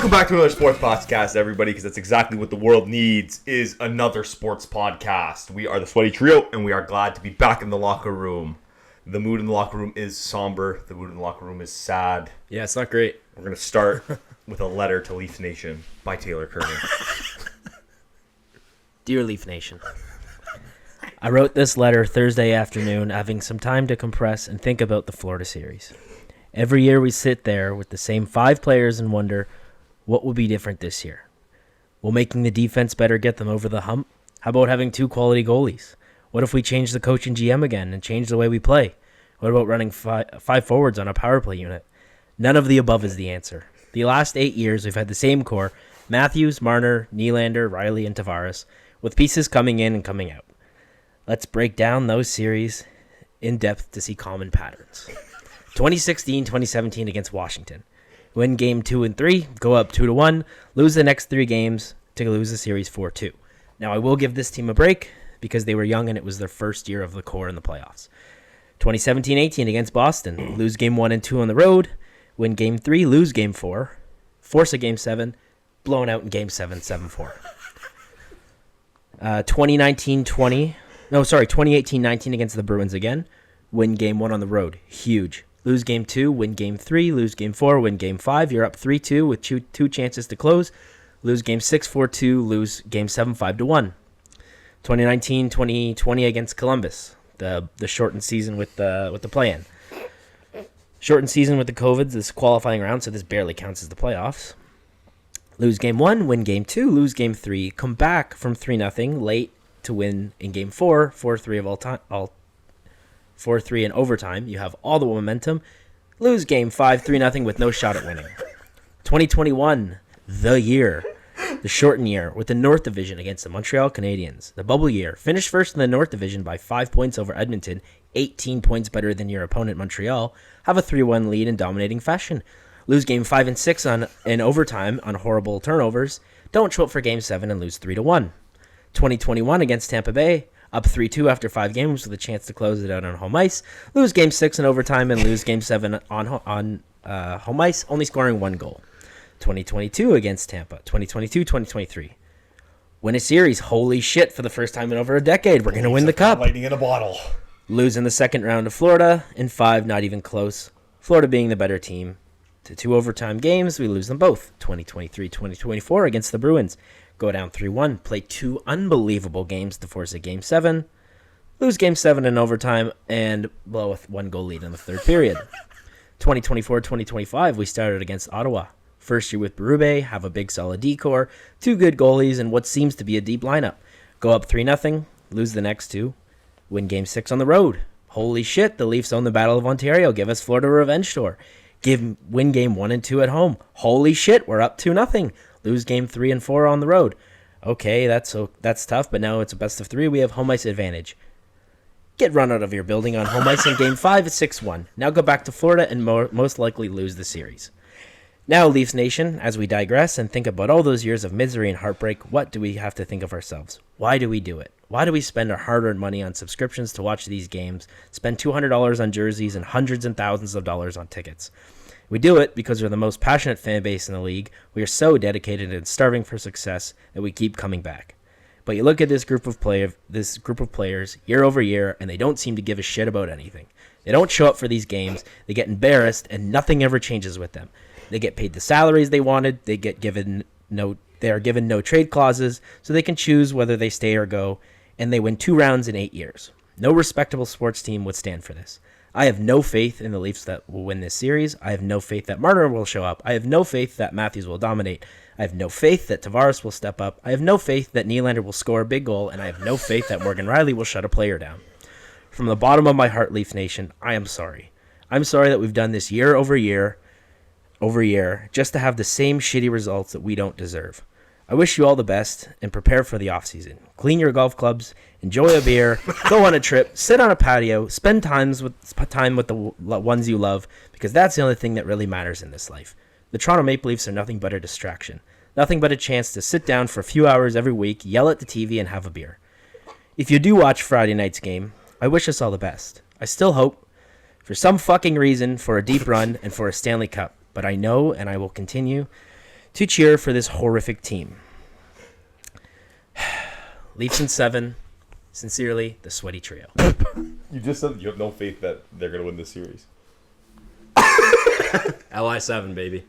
Welcome back to another sports podcast, everybody, because that's exactly what the world needs, is another sports podcast. We are the Sweaty Trio, and we are glad to be back in the locker room. The mood in the locker room is somber. The mood in the locker room is sad. Yeah, it's not great. We're going to start with a letter to Leafs Nation by Taylor Curran. Dear Leaf Nation, I wrote this letter Thursday afternoon, having some time to compress and think about the Florida series. Every year we sit there with the same 5 players and wonder, what will be different this year? Will making the defense better get them over the hump? How about having 2 quality goalies? What if we change the coach and GM again and change the way we play? What about running 5 forwards on a power play unit? None of the above is the answer. The last 8 years we've had the same core, Matthews, Marner, Nylander, Riley, and Tavares, with pieces coming in and coming out. Let's break down those series in depth to see common patterns. 2016-2017 against Washington. Win game 2 and 3, go up 2-1, lose the next 3 games to lose the series 4-2. Now I will give this team a break because they were young and it was their first year of the core in the playoffs. 2017-18 against Boston, lose game 1 and 2 on the road, win game 3, lose game 4, force a game 7, blown out in game 7, 7-4. 2018-19 against the Bruins again, win game 1 on the road, huge. Lose game 2, win game 3, lose game 4, win game 5. You're up 3-2 with two chances to close. Lose game 6, 4-2, lose game 7, 5-1. 2019-2020 against Columbus, the shortened season with the play-in. Shortened season with the COVID, this qualifying round, so this barely counts as the playoffs. Lose game 1, win game 2, lose game 3, come back from 3-0 late to win in game 4, 4-3 of all time, 4-3 in overtime. You have all the momentum. Lose game 5, 3-0 with no shot at winning. 2021, the year, the shortened year with the North Division against the Montreal Canadiens. The bubble year. Finish first in the North Division by 5 points over Edmonton, 18 points better than your opponent Montreal. Have a 3-1 lead in dominating fashion. Lose game 5 and 6 in overtime on horrible turnovers. Don't show up for game 7 and lose 3-1. 2021 against Tampa Bay. Up 3-2 after 5 games with a chance to close it out on home ice. Lose game 6 in overtime and lose game 7 on home ice, only scoring 1 goal. 2022 against Tampa. 2022-2023. Win a series. Holy shit, for the first time in over a decade. We're going to win the cup. Lightning in a bottle. Lose in the second round to Florida. In 5, not even close. Florida being the better team. To 2 overtime games, we lose them both. 2023-2024 against the Bruins. Go down 3-1, play 2 unbelievable games to force a game 7, lose game 7 in overtime, and blow a 1-goal lead in the third period. 2024-2025, we started against Ottawa. First year with Berube, have a big solid D-core, 2 good goalies, and what seems to be a deep lineup. Go up 3-0, lose the next 2, win game 6 on the road. Holy shit, the Leafs own the Battle of Ontario, give us Florida revenge tour. Win game 1 and 2 at home. Holy shit, we're up 2-0. Lose game 3 and 4 on the road. Okay, that's tough, but now it's a best of 3. We have home ice advantage. Get run out of your building on home ice in game 5 at 6-1. Now go back to Florida and most likely lose the series. Now, Leafs Nation, as we digress and think about all those years of misery and heartbreak, what do we have to think of ourselves? Why do we do it? Why do we spend our hard-earned money on subscriptions to watch these games, spend $200 on jerseys and hundreds and thousands of dollars on tickets? We do it because we're the most passionate fan base in the league. We are so dedicated and starving for success that we keep coming back. But you look at this group of players year over year, and they don't seem to give a shit about anything. They don't show up for these games. They get embarrassed, and nothing ever changes with them. They get paid the salaries they wanted. They are given no trade clauses, so they can choose whether they stay or go. And they win 2 rounds in 8 years. No respectable sports team would stand for this. I have no faith in the Leafs that will win this series. I have no faith that Marner will show up. I have no faith that Matthews will dominate. I have no faith that Tavares will step up. I have no faith that Nylander will score a big goal. And I have no faith that Morgan Riley will shut a player down. From the bottom of my heart, Leaf Nation, I am sorry. I'm sorry that we've done this year over year, just to have the same shitty results that we don't deserve. I wish you all the best and prepare for the offseason. Clean your golf clubs, enjoy a beer, go on a trip, sit on a patio, spend time with the ones you love, because that's the only thing that really matters in this life. The Toronto Maple Leafs are nothing but a distraction, nothing but a chance to sit down for a few hours every week, yell at the TV, and have a beer. If you do watch Friday night's game, I wish us all the best. I still hope, for some fucking reason, for a deep run and for a Stanley Cup, but I know and I will continue to cheer for this horrific team. Leafs in 7. Sincerely, the Sweaty Trio. You just said you have no faith that they're going to win this series. LI7, baby.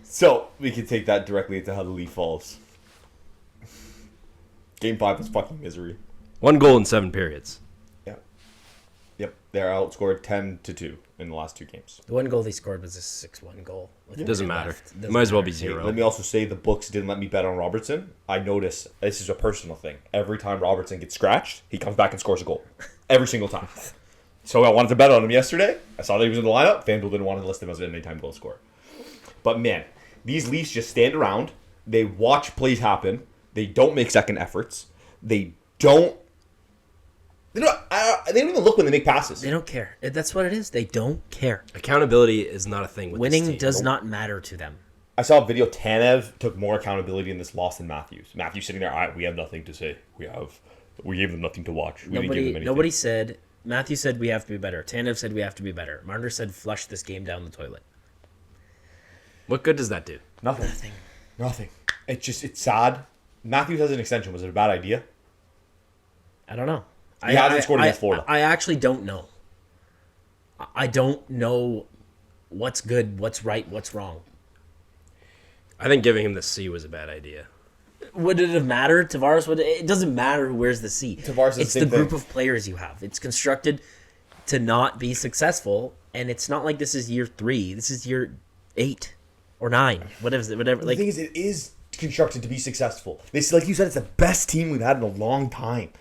So, we can take that directly into how the Leaf falls. Game 5 was fucking misery. 1 goal in 7 periods. Yep. They're outscored 10-2 in the last 2 games. The one goal they scored was a 6-1 goal. It doesn't matter. It might as well be 0. Let me also say the books didn't let me bet on Robertson. I notice this is a personal thing. Every time Robertson gets scratched, he comes back and scores a goal. Every single time. So I wanted to bet on him yesterday. I saw that he was in the lineup. FanDuel didn't want to list him as an anytime goal scorer. But man, these Leafs just stand around. They watch plays happen. They don't make second efforts. They don't even look when they make passes. They don't care. That's what it is. They don't care. Accountability is not a thing with Winning this team. does not matter to them. I saw a video. Tanev took more accountability in this loss than Matthews. Matthews sitting there. We have nothing to say. We gave them nothing to watch. We didn't give them anything. Nobody said. Matthew said we have to be better. Tanev said we have to be better. Marner said flush this game down the toilet. What good does that do? Nothing. It's sad. Matthews has an extension. Was it a bad idea? I don't know. He hasn't scored against Florida. I actually don't know. I don't know what's good, what's right, what's wrong. I think giving him the C was a bad idea. Would it have mattered? Tavares would. It doesn't matter who wears the C. Tavares is it's the group of players you have. It's constructed to not be successful, and it's not like this is year 3. This is year 8 or 9. Whatever. The thing is, it is constructed to be successful. This, like you said, it's the best team we've had in a long time.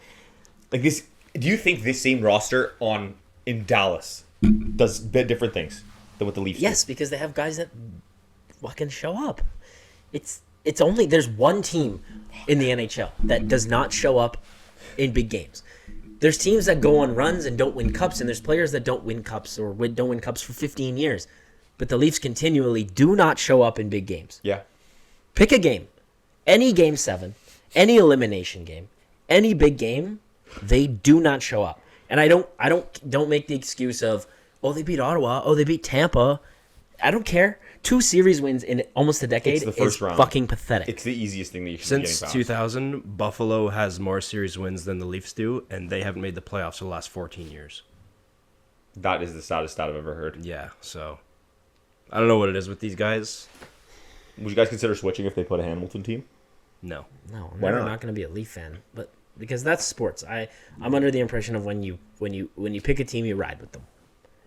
Like this, do you think this same roster in Dallas does different things than what the Leafs do? Yes, because they have guys that fucking show up. It's only there's one team in the NHL that does not show up in big games. There's teams that go on runs and don't win cups, and there's players that don't win cups or don't win cups for 15 years. But the Leafs continually do not show up in big games. Yeah. Pick a game. Any Game 7, any elimination game, any big game, they do not show up. And I don't make the excuse of, oh, they beat Ottawa, oh, they beat Tampa. I don't care. 2 series wins in almost a decade is fucking pathetic. It's the easiest thing that you should be Since getting past. 2000, Buffalo has more series wins than the Leafs do, and they haven't made the playoffs for the last 14 years. That is the saddest stat I've ever heard. Yeah, so I don't know what it is with these guys. Would you guys consider switching if they put a Hamilton team? No. No, I'm Why not? not going to be a Leaf fan, but because that's sports. I'm under the impression of when you pick a team, you ride with them.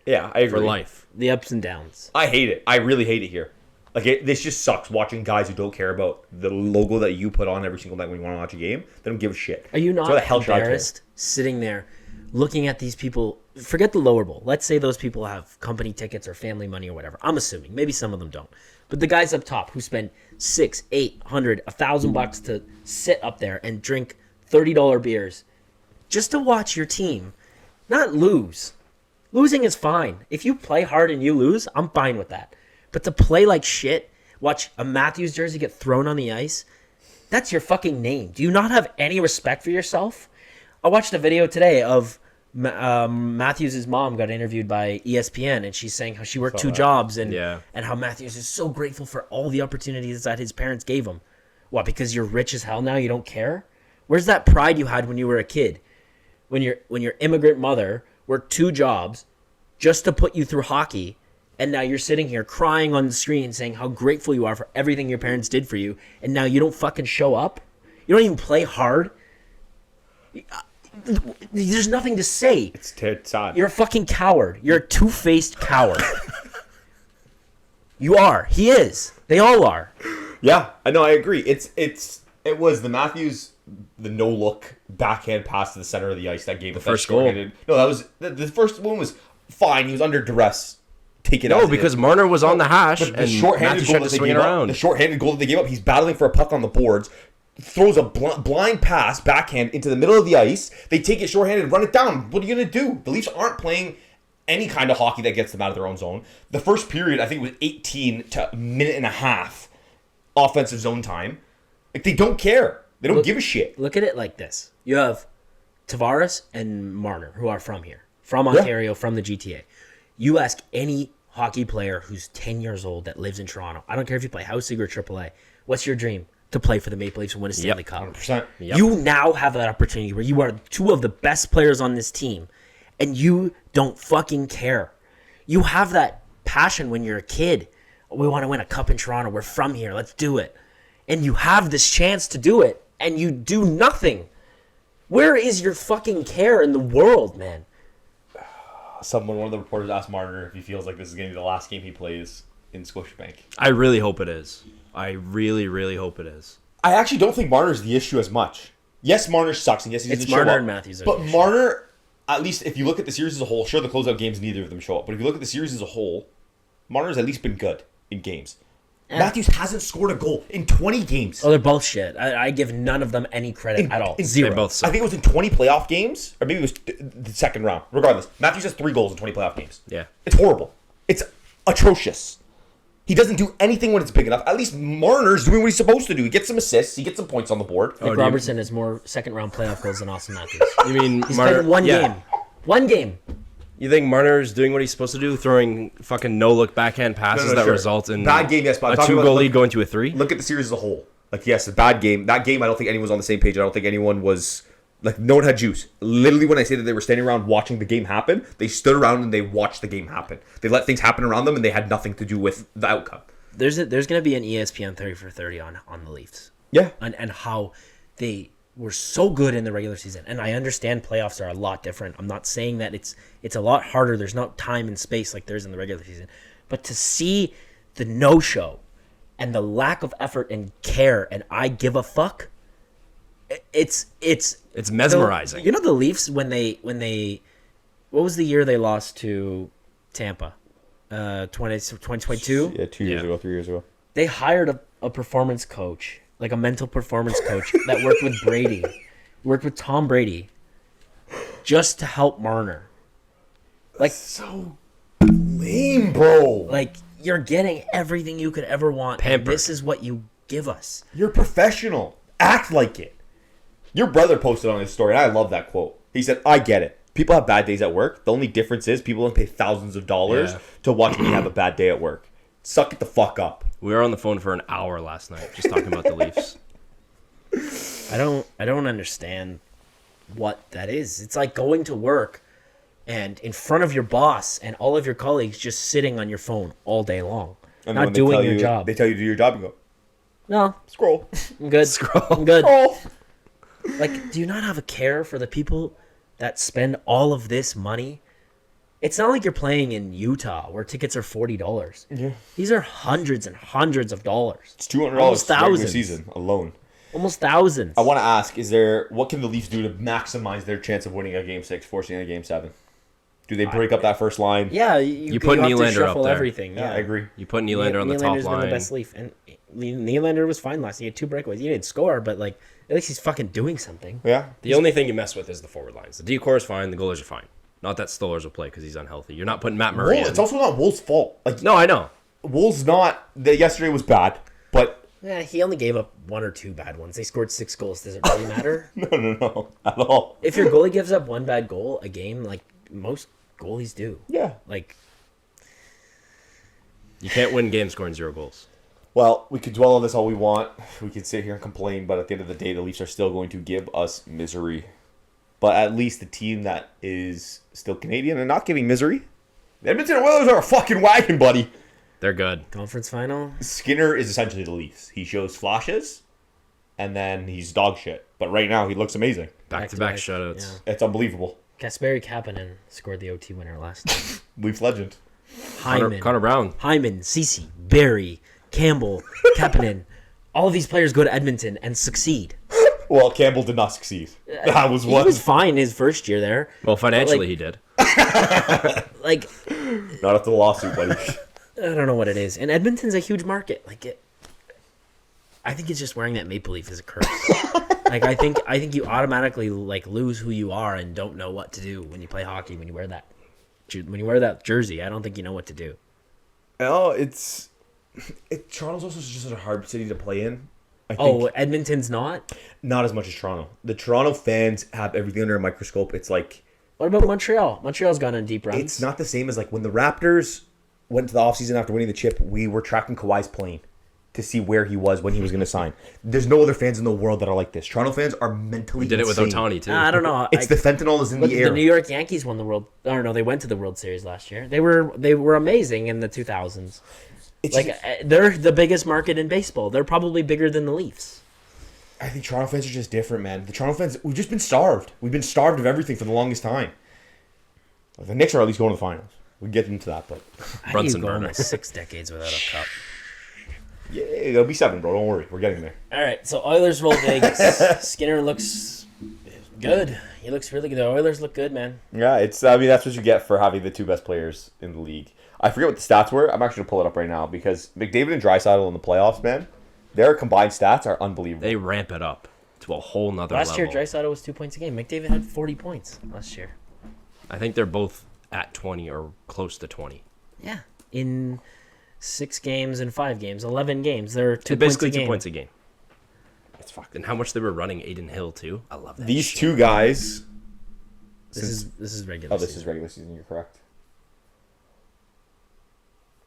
Yeah, I agree. For life. The ups and downs. I hate it. I really hate it here. Like, this just sucks watching guys who don't care about the logo that you put on every single night when you want to watch a game. They don't give a shit. Are you So not why the hell should I care? embarrassed sitting there looking at these people? Forget the lower bowl. Let's say those people have company tickets or family money or whatever. I'm assuming. Maybe some of them don't. But the guys up top who spend $600, $800, $1,000 to sit up there and drink $30 beers just to watch your team not lose. Losing is fine. If you play hard and you lose, I'm fine with that. But to play like shit, watch a Matthews jersey get thrown on the ice, that's your fucking name. Do you not have any respect for yourself? I watched a video today of Matthews' mom got interviewed by ESPN, and she's saying how she worked 2 jobs and how Matthews is so grateful for all the opportunities that his parents gave him. What, because you're rich as hell now, you don't care? Where's that pride you had when you were a kid? When your immigrant mother worked 2 jobs just to put you through hockey, and now you're sitting here crying on the screen saying how grateful you are for everything your parents did for you, and now you don't fucking show up? You don't even play hard? There's nothing to say. It's sad. You're a fucking coward. You're a two-faced coward. You are. He is. They all are. Yeah, I know. I agree. It was the Matthews, the no-look backhand pass to the center of the ice that gave the first goal. No, that was the first one was fine. He was under duress. Take it. No, because Marner was on the hash the and shorthanded Matthews goal tried that to they swing gave it up. around. The shorthanded goal that they gave up. He's battling for a puck on the boards. Throws a blind pass backhand into the middle of the ice. They take it shorthanded, run it down. What are you gonna do? The Leafs aren't playing any kind of hockey that gets them out of their own zone. The first period, I think, was 18 to a minute and a half offensive zone time. Like, they don't care. They don't give a shit. Look at it like this. You have Tavares and Marner, who are from here, from Ontario, from the GTA. You ask any hockey player who's 10 years old that lives in Toronto, I don't care if you play House League or AAA, what's your dream? To play for the Maple Leafs and win a Stanley Cup. 100%. Yep. You now have that opportunity where you are two of the best players on this team, and you don't fucking care. You have that passion when you're a kid. We want to win a cup in Toronto. We're from here. Let's do it. And you have this chance to do it, and you do nothing. Where is your fucking care in the world, man? One of the reporters asked Marner if he feels like this is going to be the last game he plays in Scotiabank. I really hope it is. I really, really hope it is. I actually don't think Marner's the issue as much. Yes, Marner sucks, and yes, he doesn't show up. It's Marner and Matthews. But Marner, at least if you look at the series as a whole, sure, the closeout games, neither of them show up. But if you look at the series as a whole, Marner's at least been good in games. Matthews hasn't scored a goal in 20 games. Oh, they're both shit. I give none of them any credit at all. They both suck. I think it was in 20 playoff games, or maybe it was the second round. Regardless, Matthews has 3 goals in 20 playoff games. Yeah. It's horrible. It's atrocious. He doesn't do anything when it's big enough. At least Marner's doing what he's supposed to do. He gets some assists. He gets some points on the board. Nick Robertson has more second-round playoff goals than Austin Matthews. You mean He's Marner? played one game. One game. You think Marner's doing what he's supposed to do, throwing fucking no-look backhand passes that sure. result in Bad game, yes, but I'm a talking 2-goal about, lead going to a 3? Look at the series as a whole. Like, yes, a bad game. That game, I don't think anyone was on the same page. I don't think anyone was... Like, no one had juice. Literally, when I say that they were standing around watching the game happen, they stood around and they watched the game happen. They let things happen around them, and they had nothing to do with the outcome. There's going to be an ESPN 30 for 30 on the Leafs. Yeah. And how they were so good in the regular season. And I understand playoffs are a lot different. I'm not saying that it's a lot harder. There's no time and space like there's in the regular season. But to see the no-show and the lack of effort and care and I give a fuck, it's mesmerizing. You know the Leafs when they what was the year they lost to Tampa? 2022? Yeah, 2 years ago, 3 years ago. They hired a performance coach, like a mental performance coach that worked with Brady, worked with Tom Brady, just to help Marner. Like, So lame, bro. like you're getting everything you could ever want. And Pampered. this is what you give us. You're professional. Act like it. Your brother posted on his story, and I love that quote. He said, I get it. People have bad days at work. The only difference is people don't pay thousands of dollars to watch me have a bad day at work. Suck it the fuck up. We were on the phone for an hour last night just talking about the Leafs. I don't understand what that is. It's like going to work and in front of your boss and all of your colleagues just sitting on your phone all day long, And not when doing your job. They tell you to do your job, you go, No, scroll. I'm good. Scroll. I'm good. Scroll. Like, do you not have a care for the people that spend all of this money? It's not like you're playing in Utah where tickets are $40. Yeah. These are hundreds and hundreds of dollars. It's $200 Almost for the regular thousands. season alone. Almost thousands. I want to ask, what can the Leafs do to maximize their chance of winning a Game 6, forcing a Game 7? Do they break up that first line? Yeah, You put have to Nylander up shuffle there. everything. Yeah, I agree. You put Nylander on the top Nylander's line. been the best Leaf, and Nylander was fine last. He had 2 breakaways. He didn't score, but like at least he's fucking doing something. Yeah. The only thing you mess with is the forward lines. The decor is fine. The goalers are fine. Not that Stolarz will play because he's unhealthy. You're not putting Matt Murray in. It's also not Wool's fault. Like, No, I know. Wool's not... Yesterday was bad, but... Yeah, he only gave up 1 or 2 bad ones. They scored 6 goals. Does it really matter? No, at all. If your goalie gives up 1 bad goal a game, like most goalies do, Yeah. like You can't win games scoring 0 goals. Well, we could dwell on this all we want. We could sit here and complain, but at the end of the day, the Leafs are still going to give us misery. But at least the team that is still Canadian and not giving misery, the Edmonton Oilers are a fucking wagon, buddy. They're good. conference final. Skinner is essentially the Leafs. He shows flashes, and then he's dog shit. But right now, he looks amazing. Back-to-back shutouts. Yeah. It's unbelievable. Kasperi Kapanen scored the OT winner last night. Leafs legend. Hyman, Connor Brown. Hyman, Ceci, Barry, Campbell, Kapanen. All of these players go to Edmonton and succeed. Well, Campbell did not succeed. That was He what. was fine his first year there. Well, financially Like- he did. Like, Not after the lawsuit, buddy. I don't know what it is. And Edmonton's a huge market. I think it's just wearing that maple leaf is a curse. Like I think you automatically like lose who you are and don't know what to do when you play hockey when you wear that jersey. I don't think you know what to do. No, Toronto's also just such a hard city to play in. I think Oh, Edmonton's not? not as much as Toronto. The Toronto fans have everything under a microscope. It's like What about Montreal? Montreal's gone on deep runs. it's not the same as like when the Raptors went to the offseason after winning the chip, we were tracking Kawhi's plane to see where he was when he was going to sign. There's no other fans in the world that are like this. Toronto fans are mentally We did it with insane. Ohtani, too. I don't know. It's the fentanyl is in the air. The New York Yankees won the World. I don't know. They went to the World Series last year. They were amazing in the 2000s. It's Like just- they're the biggest market in baseball. They're probably bigger than the Leafs. I think Toronto fans are just different, man. The Toronto fans, we've just been starved. We've been starved of everything for the longest time. The Knicks are at least going to the finals. We'll get into that, but How do you Brunson go burner. almost 6 decades without a cup? yeah, it'll be 7, bro. Don't worry. We're getting there. All right, so Oilers roll Vegas. Skinner looks good. He looks really good. The Oilers look good, man. Yeah, that's what you get for having the 2 best players in the league. I forget what the stats were. I'm actually going to pull it up right now because McDavid and Draisaitl in the playoffs, man, their combined stats are unbelievable. They ramp it up to a whole nother Last level. year, Draisaitl was 2 points a game. McDavid had 40 points last year. I think they're both at 20 or close to 20. Yeah, in 6 games and 5 games, 11 games. They're 2 Basically points a 2 game. points a game. It's fucked. And how much they were running Aiden Hill, too. I love that These shit. 2 guys. This is regular. Oh, this is regular season. You're correct.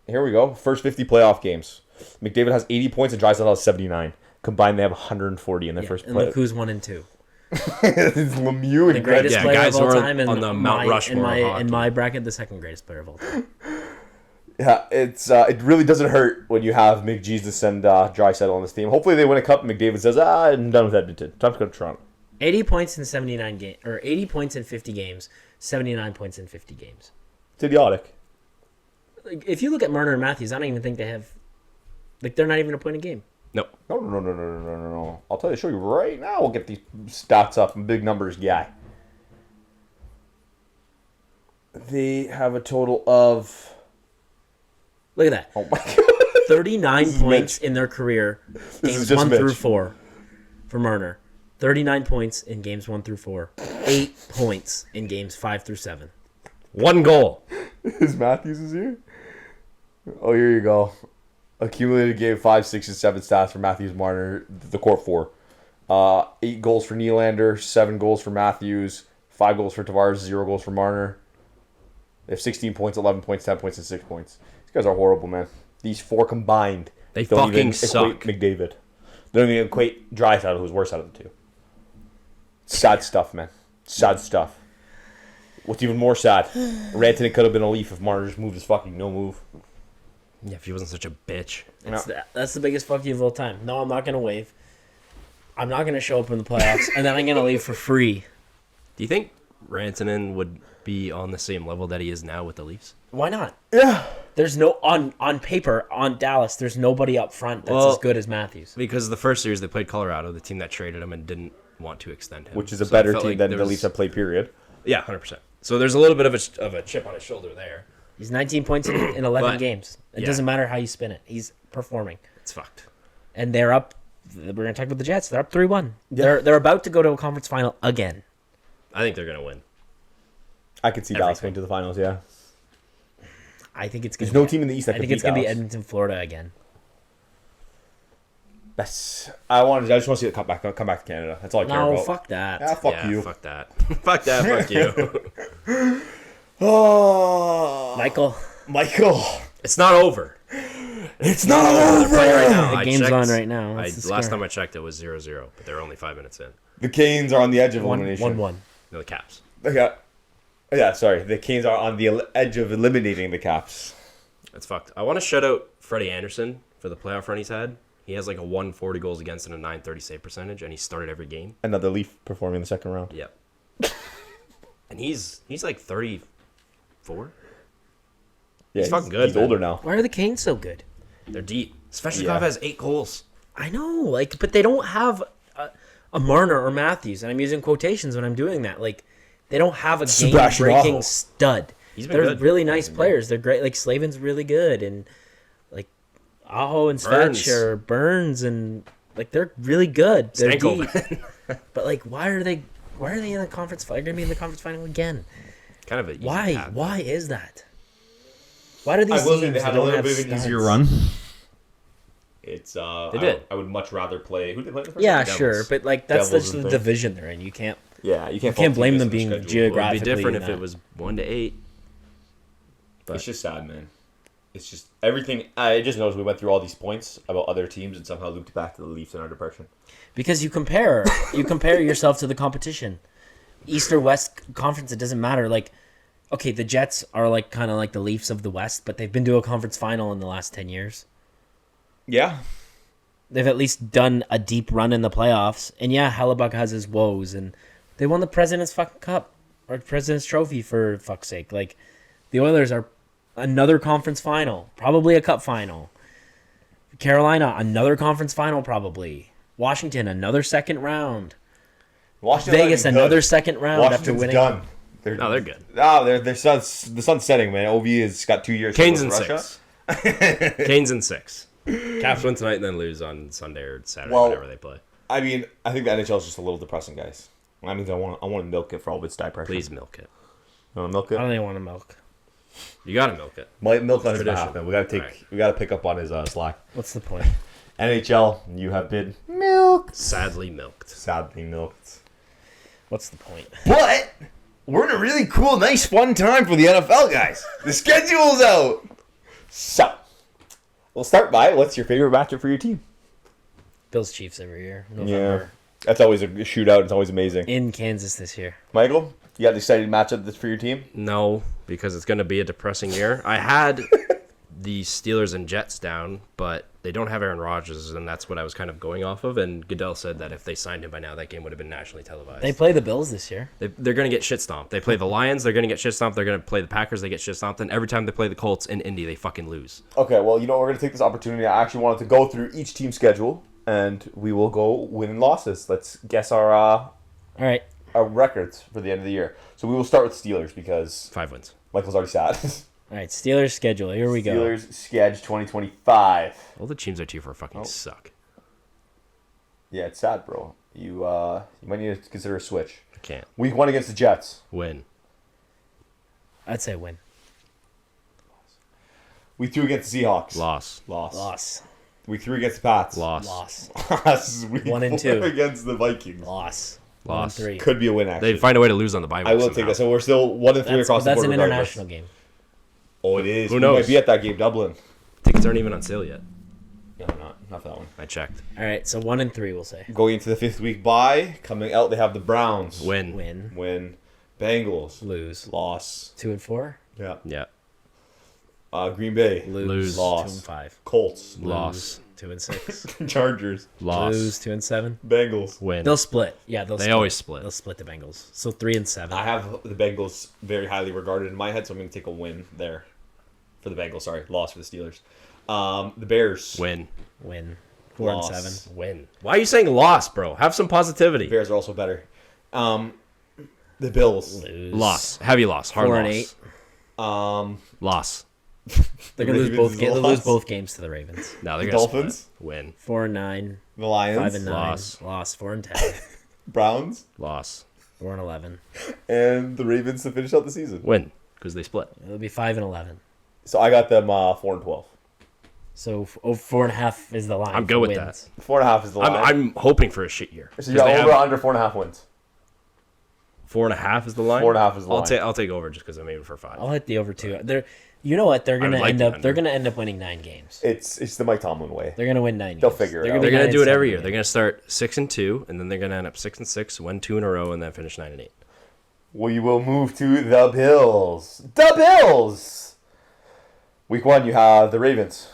Here we go. First 50 playoff games. McDavid has 80 points and Draisaitl has 79. Combined, they have 140 in their first and play. look who's 1 and 2. It's Lemieux The and greatest Yeah, player guys of all who are time, and on the Mount Rushmore of in hockey. my bracket, the second greatest player of all time. Yeah, it really doesn't hurt when you have McJesus and Draisaitl on this team. Hopefully they win a cup. McDavid says, I'm done with Edmonton. Time to go to Toronto. 80 points in 79 games, or 80 points in 50 games, 79 points in 50 games. It's idiotic. Like, if you look at Marner and Matthews, I don't even think they have, like, they're not even a point a game. No. No. I'll tell you, show you right now. We'll get these stats up. I'm a big numbers guy. They have a total of... Look at that. Oh my God. 39 is points Mitch. in their career, is games just 1 through Mitch. 4 for Marner. 39 points in games 1 through 4. 8 points in games 5 through 7. 1 goal. Is Matthews is here? Oh, here you go. Accumulated game 5, 6, and 7 stats for Matthews, Marner, the court 4. 8 goals for Nylander, 7 goals for Matthews, 5 goals for Tavares, 0 goals for Marner. They have 16 points, 11 points, 10 points, and 6 points. These guys are horrible, man. These 4 combined. They don't fucking even suck. equate McDavid. They don't even equate Draisaitl, who's worse out of the 2. Sad stuff, man. Sad stuff. What's even more sad? Rantanen could have been a Leaf if Marner just moved his fucking no move. Yeah, if he wasn't such a bitch. That's the biggest fuck you of all time. No, I'm not going to waive. I'm not going to show up in the playoffs, and then I'm going to leave for free. Do you think Rantanen would be on the same level that he is now with the Leafs? Why not? Yeah. There's no on paper on Dallas. There's nobody up front that's Well, as good as Matthews. Because the first series they played Colorado, the team that traded him and didn't want to extend him. Which is a So I better felt team like than there the was- Leafs have played, period. Yeah, 100%. So there's a little bit of a chip on his shoulder there. He's 19 points in 11 But, games. It yeah. doesn't matter how you spin it. He's performing. It's fucked. And they're up. We're going to talk about the Jets. They're up 3-1. They're about to go to a conference final again. I think they're going to win. I could see Dallas going to the finals, yeah. I think it's going There's no team in the East that I could think beat it's going to be Dallas. Edmonton, Florida again. I just want to see it come back to Canada. That's all I care No, about. fuck that. Yeah, fuck Yeah, you. fuck that. Fuck that, fuck you. Oh, Michael, It's not over. it's not They're playing right over. now. the I game's checked- on right now. What's the Last score? time I checked, it was 0-0, but they're only 5 minutes in. The Canes are on the edge of elimination. 1-1. No, the Caps. Yeah, sorry. The Canes are on the edge of eliminating the Caps. That's fucked. I want to shout out Freddie Anderson for the playoff run he's had. He has like a 140 goals against and a 930 save percentage, and he started every game. Another Leaf performing in the second round. Yep. And he's like 34. Yeah, He's fucking good, He's man. older now. Why are the Canes so good? They're deep. Svechnikov Yeah. has 8 goals. I know, but they don't have a Marner or Matthews, and I'm using quotations when I'm doing that. Like, they don't have a Sebastian game-breaking Aho. stud. He's been They're good. really nice players. They're great. Like, Slavin's really good, and like Aho and Burns. Svech or Burns, and like they're really good. They're Stankoven. deep. But like, why are they in the conference final? They're gonna be in the conference final again. Kind of a easy Why? path. Why is that? Why do these teams that don't have studs? run. It's They did. I would much rather play. Who did they play? The first Yeah, round? Devils. sure, but like that's Devils just and the things. division they're in. You can't. Yeah, you Can't blame them being It would geographically. be different if not. it was 1-8. It's just sad, man. it's just everything. I just noticed we went through all these points about other teams and somehow looped back to the Leafs in our depression. Because you compare yourself to the competition. East or West conference, it doesn't matter. Like, okay, the Jets are like kind of like the Leafs of the West, but they've been to a conference final in the last 10 years. Yeah. They've at least done a deep run in the playoffs. And yeah, Hellebuck has his woes, and they won the President's fucking Cup or President's Trophy for fuck's sake. Like, the Oilers are another conference final, probably a cup final. Carolina, another conference final, probably. Washington, another second round. Vegas, another second round after winning. Done. They're good. The sun's setting, man. OV has got 2 years. Canes in 6. Canes in 6. Caps win tonight and then lose on Sunday or Saturday, whenever they play. I mean, I think the NHL is just a little depressing, guys. I mean, I want to milk it for all of its depression. Please milk it. You want to milk it? I don't even want to milk. You gotta milk it. Might milk on his Tradition. behalf, man. We gotta pick up on his slack. What's the point? NHL, you have been milked. Sadly milked. Sadly milked. What's the point? But we're in a really cool, nice, fun time for the NFL, guys. The schedule's out. So, we'll start by, what's your favorite matchup for your team? Bills Chiefs every year. Yeah. November. That's always a shootout. It's always amazing. In Kansas this year. Michael, you got an exciting matchup that's for your team? No, because it's going to be a depressing year. I had the Steelers and Jets down, but they don't have Aaron Rodgers, and that's what I was kind of going off of. And Goodell said that if they signed him by now, that game would have been nationally televised. They play the Bills this year. They're going to get shit stomped. They play the Lions, they're going to get shit stomped. They're going to play the Packers, they get shit stomped. And every time they play the Colts in Indy, they fucking lose. Okay, well, you know, we're going to take this opportunity. I actually wanted to go through each team's schedule, and we will go win and losses. Let's guess our All right. records for the end of the year. So we will start with Steelers because 5 wins. Michael's already sad. All right, Steelers schedule. Here we go. Steelers schedule 2025. All the teams are 2 for fucking suck. Yeah, it's sad, bro. You might need to consider a switch. I can't. Week 1 against the Jets. Win. I'd say win. Week 2 against the Seahawks. Loss. Loss. Week 3 against the Pats. Loss. Loss. Week 1 and 4 2 against the Vikings. Loss. Loss. 1 and 3. Could be a win, actually. They find a way to lose on the bye week I will somehow. take that. So we're still 1 and 3 across the That's board. an regardless. international game. Oh, it is. Who We knows? might be at that game, Dublin. Tickets aren't even on sale yet. No, not for that one. I checked. All right, so 1 and 3 we'll say. Going into the 5th week bye, coming out, they have the Browns. Win. Win. Bengals. Lose. Loss. 2 and 4. Yeah. Yeah. Green Bay. Lose. Loss. 2 and 5. Colts. Loss. 2 and 6. Chargers. Loss. Lose. 2 and 7. Bengals. Win. They'll split. Yeah, They always split. They'll split the Bengals. So 3 and 7. I have the Bengals very highly regarded in my head, so I'm going to take a win there for the Bengals. Sorry, loss for the Steelers. The Bears. Win. 4 Loss. and 7. Win. Why are you saying loss, bro? Have some positivity. Bears are also better. The Bills. Lose. Loss. Heavy loss. Hard 4 loss. and 8. Loss. They're gonna lose Ravens both games. They'll loss. lose both games to the Ravens. No, they're The gonna Dolphins? split. Win. 4 and 9. The Lions. 5 and 9. Loss. Loss. 4 and 10. Browns. Loss. 4 and 11. And the Ravens to finish out the season. Win. Because they split. It'll be 5 and 11. So I got them 4 and 12. So 4.5 is the line. I'm for good with wins. 4.5 is the line. I'm hoping for a shit year. So 'Cause you're they over have- under 4.5 wins. 4.5 is the line. 4.5 is the line. I'll take over just because I'm aiming for 5. I'll hit the over 2. You know what? They're gonna like end the up. They're under. gonna end up winning 9 games. It's the Mike Tomlin way. They're gonna win 9. They'll games. figure it They're out. They're be gonna 9 do it and every 7 year. They're gonna start 6 and 2, and then they're gonna end up 6 and 6, win 2 in a row, and then finish 9 and 8. We will move to the Bills. The Bills! Week 1, you have the Ravens.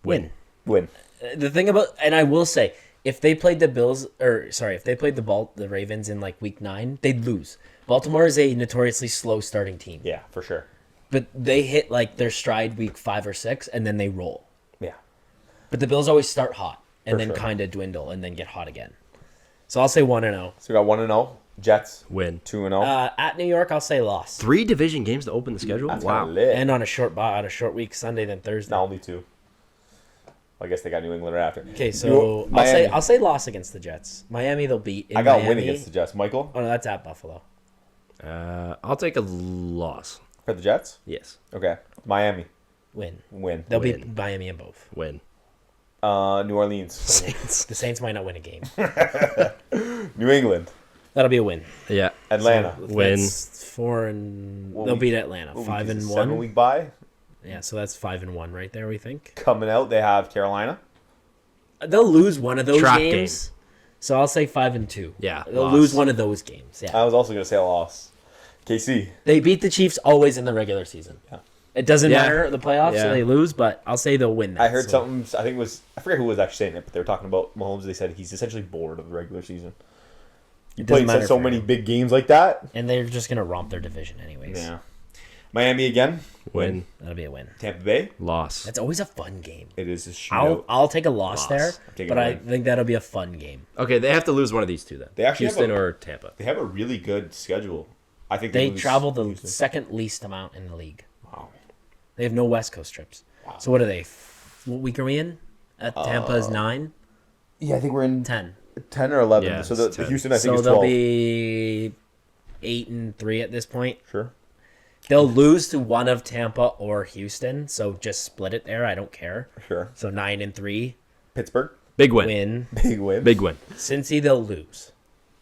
Win. Win. The thing about, and I will say, if they played if they played the Ravens in like week 9, they'd lose. Baltimore is a notoriously slow starting team, Yeah, for sure. but they hit like their stride week 5 or 6, and then they roll. Yeah. But the Bills always start hot and For then sure. kind of dwindle and then get hot again. So I'll say 1 and 0. So we got 1 and 0. Jets. Win. 2 and 0. At New York, I'll say loss. 3 division games to open the schedule. That's Wow. kinda lit. And on a short week, Sunday then Thursday. Now only 2. I guess they got New England right after. Okay, so Miami. I'll say loss against the Jets. Miami they'll beat. In I got Miami. win against the Jets. Michael? Oh no, that's at Buffalo. I'll take a loss. For the Jets? Yes. Okay. Miami. Win. Win. They'll Win. beat Miami in both. Win. New Orleans. Saints. The Saints might not win a game. New England. That'll be a win. Yeah. Atlanta. Win. That's 4 and What they'll week- beat Atlanta. What 5 week and is it? 1. 7-week bye? Yeah, so that's 5-1 right there, we think. Coming out, they have Carolina. They'll lose one of those Trap games. So I'll say 5-2. Yeah, They'll loss. lose one of those games. Yeah. I was also going to say a loss. KC. They beat the Chiefs always in the regular season. Yeah. It doesn't Yeah. matter the playoffs, so Yeah. they lose, but I'll say they'll win that. I heard so. something, I think it was, I forget who was actually saying it, but they were talking about Mahomes. They said he's essentially bored of the regular season. He doesn't played matter so for many him. big games like that. And they're just going to romp their division anyways. Yeah. Miami again. Win. That'll be a win. Tampa Bay. Loss. That's always a fun game. It is a shootout. I'll take a loss there, Loss. Take a but I win. think that'll be a fun game. Okay, they have to lose one of these two then. They actually have Houston a- or Tampa. They have a really good schedule. I think They lose travel the Houston. second least amount in the league. Wow. They have no West Coast trips. Wow. So what are they? What week are we in? At Tampa is 9, Yeah, I think we're in 10. 10 or 11. Yeah, so it's the 10. Houston, I think, So is they'll 12. be 8-3 at this point. Sure. They'll lose to one of Tampa or Houston, so just split it there. I don't care. Sure. So 9-3, Pittsburgh. Big win. win. Big win. Big win. Cincy, they'll lose.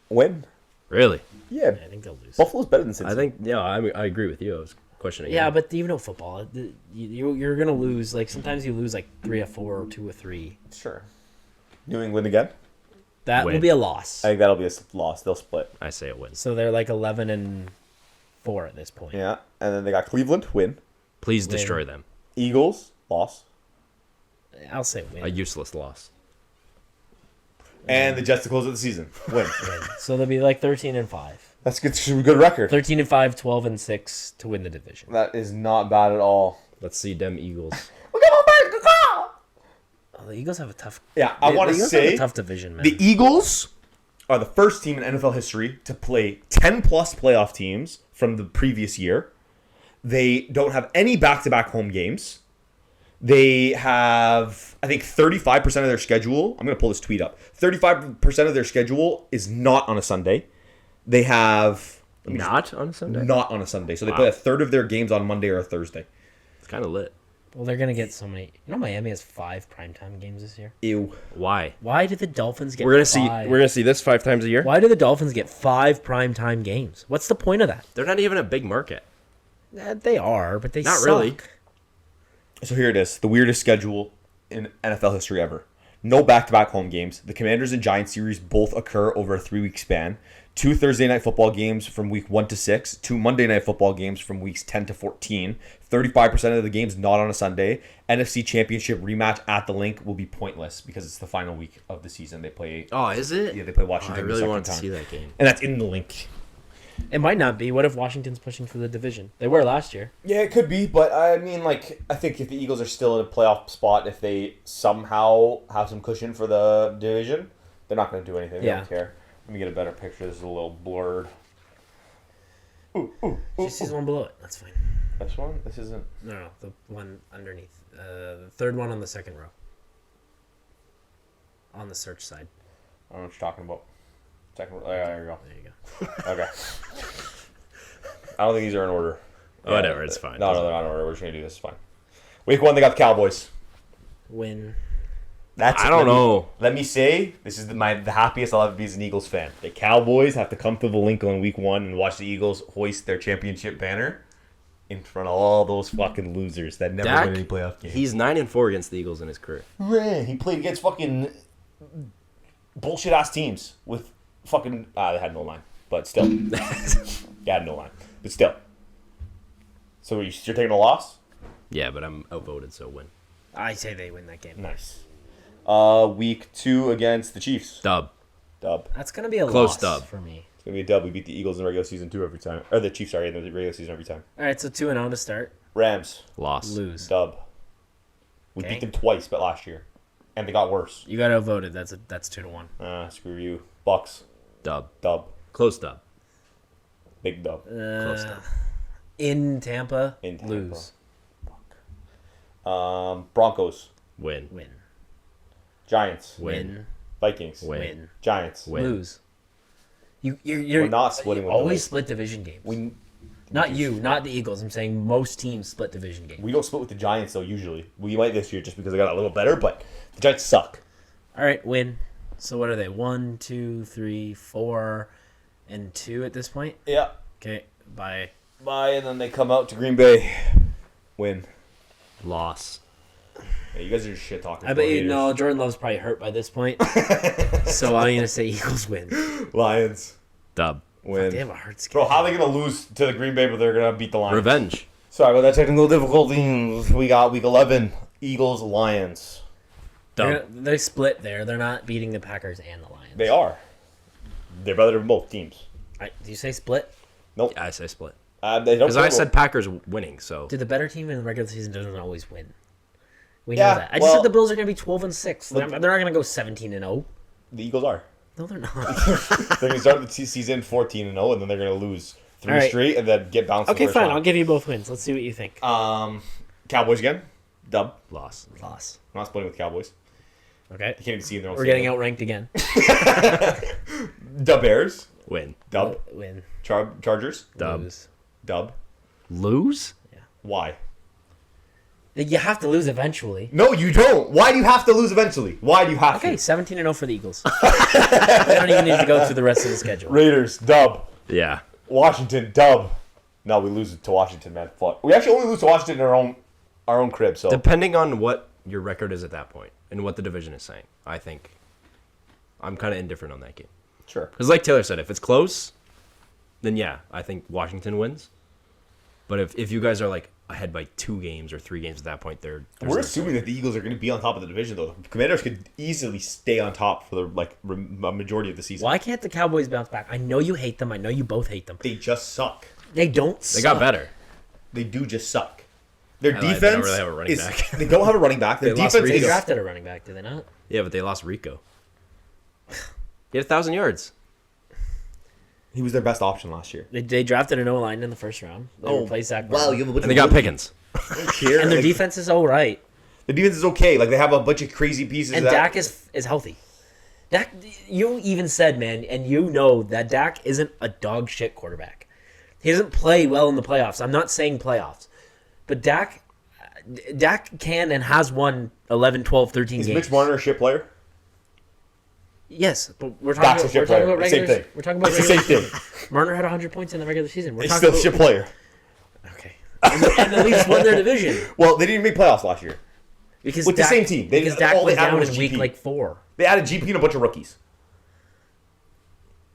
win. Really? Yeah. I think they'll lose. Buffalo's better than Cincy. I think, yeah, I agree with you. I was questioning Yeah, you. but you know football. You're gonna lose. Like sometimes you lose like 3 or 4 or 2 or 3. Sure. New England again. That will Win. be a loss. I think that'll be a loss. They'll split. I say it wins. So they're like 11-4 at this point. Yeah. And then they got Cleveland, win. Please Win. destroy them. Eagles, loss. I'll say win. A useless loss. And the Jets to close out the season, win. Win. So they'll be like 13-5. That's good. Good record. 13-5, 12-6 to win the division. That is not bad at all. Let's see them Eagles. Oh, the Eagles have a tough. Yeah, I want the to Eagles have say a tough division, man. the Eagles are the first team in NFL history to play 10 plus playoff teams from the previous year. They don't have any back-to-back home games. They have, I think, 35% of their schedule. I'm going to pull this tweet up. 35% of their schedule is not on a Sunday. They have Not on Sunday? not on a Sunday. So they Wow. play a third of their games on Monday or a Thursday. It's kind of lit. Well, they're gonna get so many. You know, Miami has 5 primetime games this year. Ew. Why? Why did the Dolphins get? We're gonna see. 5? We're gonna see this 5 times a year. Why do the Dolphins get 5 primetime games? What's the point of that? They're not even a big market. They are, but they Not suck. really. So here it is, the weirdest schedule in NFL history ever. No back-to-back home games. The Commanders and Giants series both occur over a 3-week span. 2 Thursday night football games from week 1 to 6. 2 Monday night football games from weeks 10 to 14. 35% of the games not on a Sunday. NFC Championship rematch at the Link will be pointless because it's the final week of the season. They play, Oh, is it? yeah, they play Oh, Washington. I the really second wanted to time. see that game. And that's in the Link. It might not be. What if Washington's pushing for the division? They were last year. Yeah, it could be, but I mean, like, I think if the Eagles are still in a playoff spot, if they somehow have some cushion for the division, they're not going to do anything. They Yeah. don't care. Let me get a better picture. This is a little blurred. Just use one below it. That's fine. This one? This isn't. No, the one underneath. The third one on the second row. On the search side. I don't know what you're talking about. Second. Oh, yeah, there you go. There you go. Okay. I don't think these are in order. Whatever, it's fine. No, they're not in order. We're just going to do this. It's fine. Week 1, they got the Cowboys. Win. That's I don't know. Let me say, this is the happiest I'll ever be as an Eagles fan. The Cowboys have to come to the Lincoln in week 1 and watch the Eagles hoist their championship banner in front of all those fucking losers that never Dak, win any playoff games. he's 9-4 against the Eagles in his career. He played against fucking bullshit ass teams with fucking. They had no line, but still, they had no line, but still. So you're taking a loss? Yeah, but I'm outvoted, so win. I say they win that game. Nice. Week 2 against the Chiefs. Dub. Dub. That's gonna be a Close loss dub. for me. It's gonna be a dub. We beat the Eagles in the regular season too every time, or the Chiefs, sorry, in the regular season every time. All right, so 2-0 to start. Rams. Loss. Lose. Dub. We Okay. beat them twice, but last year, and they got worse. You got outvoted. That's 2-1. Screw you. Bucks. Dub. Dub. Close dub. Big dub. Close dub. In Tampa. In Tampa. Lose. Broncos. Win. Win. Giants. Win. Vikings. Win. Win. Giants. Win. Lose. You're We're not splitting with always the- split division games. We Not you, not the Eagles. I'm saying most teams split division games. we don't split with the Giants though. Usually we might this year just because they got a little better, but the Giants suck. All right, win. So what are they? 1, 2, 3, 4, and 2 at this point. Yeah. Okay, bye. Bye, and then they come out to Green Bay. Win. Loss. Yeah, you guys are just shit talking. I bet you know Jordan Love's probably hurt by this point. So I'm going to say Eagles win. Lions Dub. win. They have a hard schedule. Bro, how are they going to lose to the Green Bay, but they're going to beat the Lions? Revenge. Sorry about that technical difficulty. We got week 11, Eagles, Lions. Dub. They split there. They're not beating the Packers and the Lions. They are. They're better than both teams. Do you say split? Nope. Yeah, I say split. They don't. Because I said Packers winning, so. Dude, the better team in the regular season doesn't always win. We Yeah, know that. I just well- said the Bills are going to be 12-6. They're not going to go 17-0. the Eagles are. No, they're not. They're going to start the season 14-0, and then they're going to lose 3 All right. straight, and then get bounced. Okay, the first fine. round. I'll give you both wins. Let's see what you think. Cowboys again. Dub. Loss. Loss. I'm not splitting with Cowboys. Okay. They can't even see in their own We're getting stadium. outranked again. The Bears. Win. Dub. Win. Chargers. Dub. Lose. Dub. Lose? Why? You have to lose eventually. No, you don't. Why do you have to lose eventually? Why do you have Okay, to? 17-0 for the Eagles. They don't even need to go through the rest of the schedule. Raiders. Dub. Yeah. Washington. Dub. No, we lose to Washington, man. Fuck. We actually only lose to Washington in our own crib. So Depending on what your record is at that point and what the division is saying, I think I'm kind of indifferent on that game. sure. Because like Taylor said, if it's close, then yeah, I think Washington wins. But if you guys are like ahead by 2 games or 3 games at that point, there's We're no- assuming that the Eagles are going to be on top of the division, though. The Commanders could easily stay on top for the a majority of the season. Why can't the Cowboys bounce back? I know you hate them. I know you both hate them. They just suck. They don't They got better. They do just suck. Their They don't defense really have a running is. back. They don't have a running back. Their They lost defense They is. drafted a running back, did they not? Yeah, but they lost Rico. He had 1,000 yards. He was their best option last year. They drafted an O-line in the first round. They replaced Zach Martin. you have a bunch And they got Pickens. And their defense is all right. The defense is okay. Like they have a bunch of crazy pieces. And that, Dak is healthy. Dak, you even said, man, and you know that Dak isn't a dog shit quarterback. He doesn't play well in the playoffs. I'm not saying playoffs. But Dak can and has won 11, 12, 13 is games. Mitch Marner a shit player? Yes, but we're Dak's talking, a shit we're talking player. about Same regular. thing. We're talking about It's the regular. same thing. Marner had 100 points in the regular season. We're He's talking still a shit about, player. Okay. And the Leafs won their division. Well, they didn't make playoffs last year. Because With the same team. They- because Dak all they went had down was in week GP. like 4. They added GP and a bunch of rookies.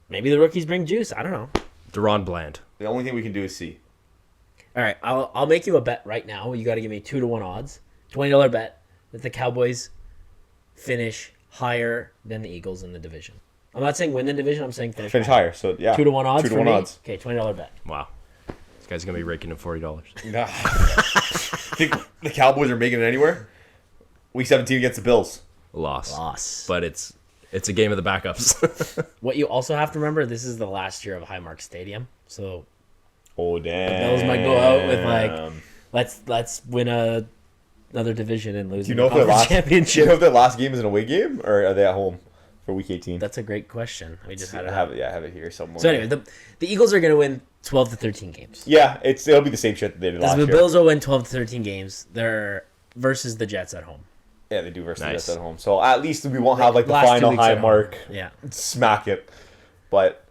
Maybe the rookies bring juice. I don't know. Deron Bland. The only thing we can do is see. All right, I'll make you a bet right now. You got to give me 2-1 odds, $20 bet that the Cowboys finish higher than the Eagles in the division. I'm not saying win the division. I'm saying finish Higher. So yeah. 2-1 odds. 2 to for 1 me? odds. Okay, $20 bet. Wow. This guy's going to be raking in $40. Nah. Think the Cowboys are making it anywhere? Week 17 against the Bills. Loss. Loss. But it's a game of the backups. What you also have to remember, this is the last year of Highmark Stadium, so Oh damn. the Bills might go out with like, let's win another division and lose Do you the know if their conference last championship. Do you know if their last game is an away game or are they at home for week 18? That's a great question. We just had I to have it. Yeah, I have it here somewhere. So anyway, the Eagles are going to win 12 to 13 games. yeah, it'll be the same shit that they did last The year. Bills will win 12 to 13 games. They're versus the Jets at home. Yeah, they do versus the Nice. Jets at home. So at least we won't have like the Last 2 final weeks high at home. mark. Yeah. Smack it. But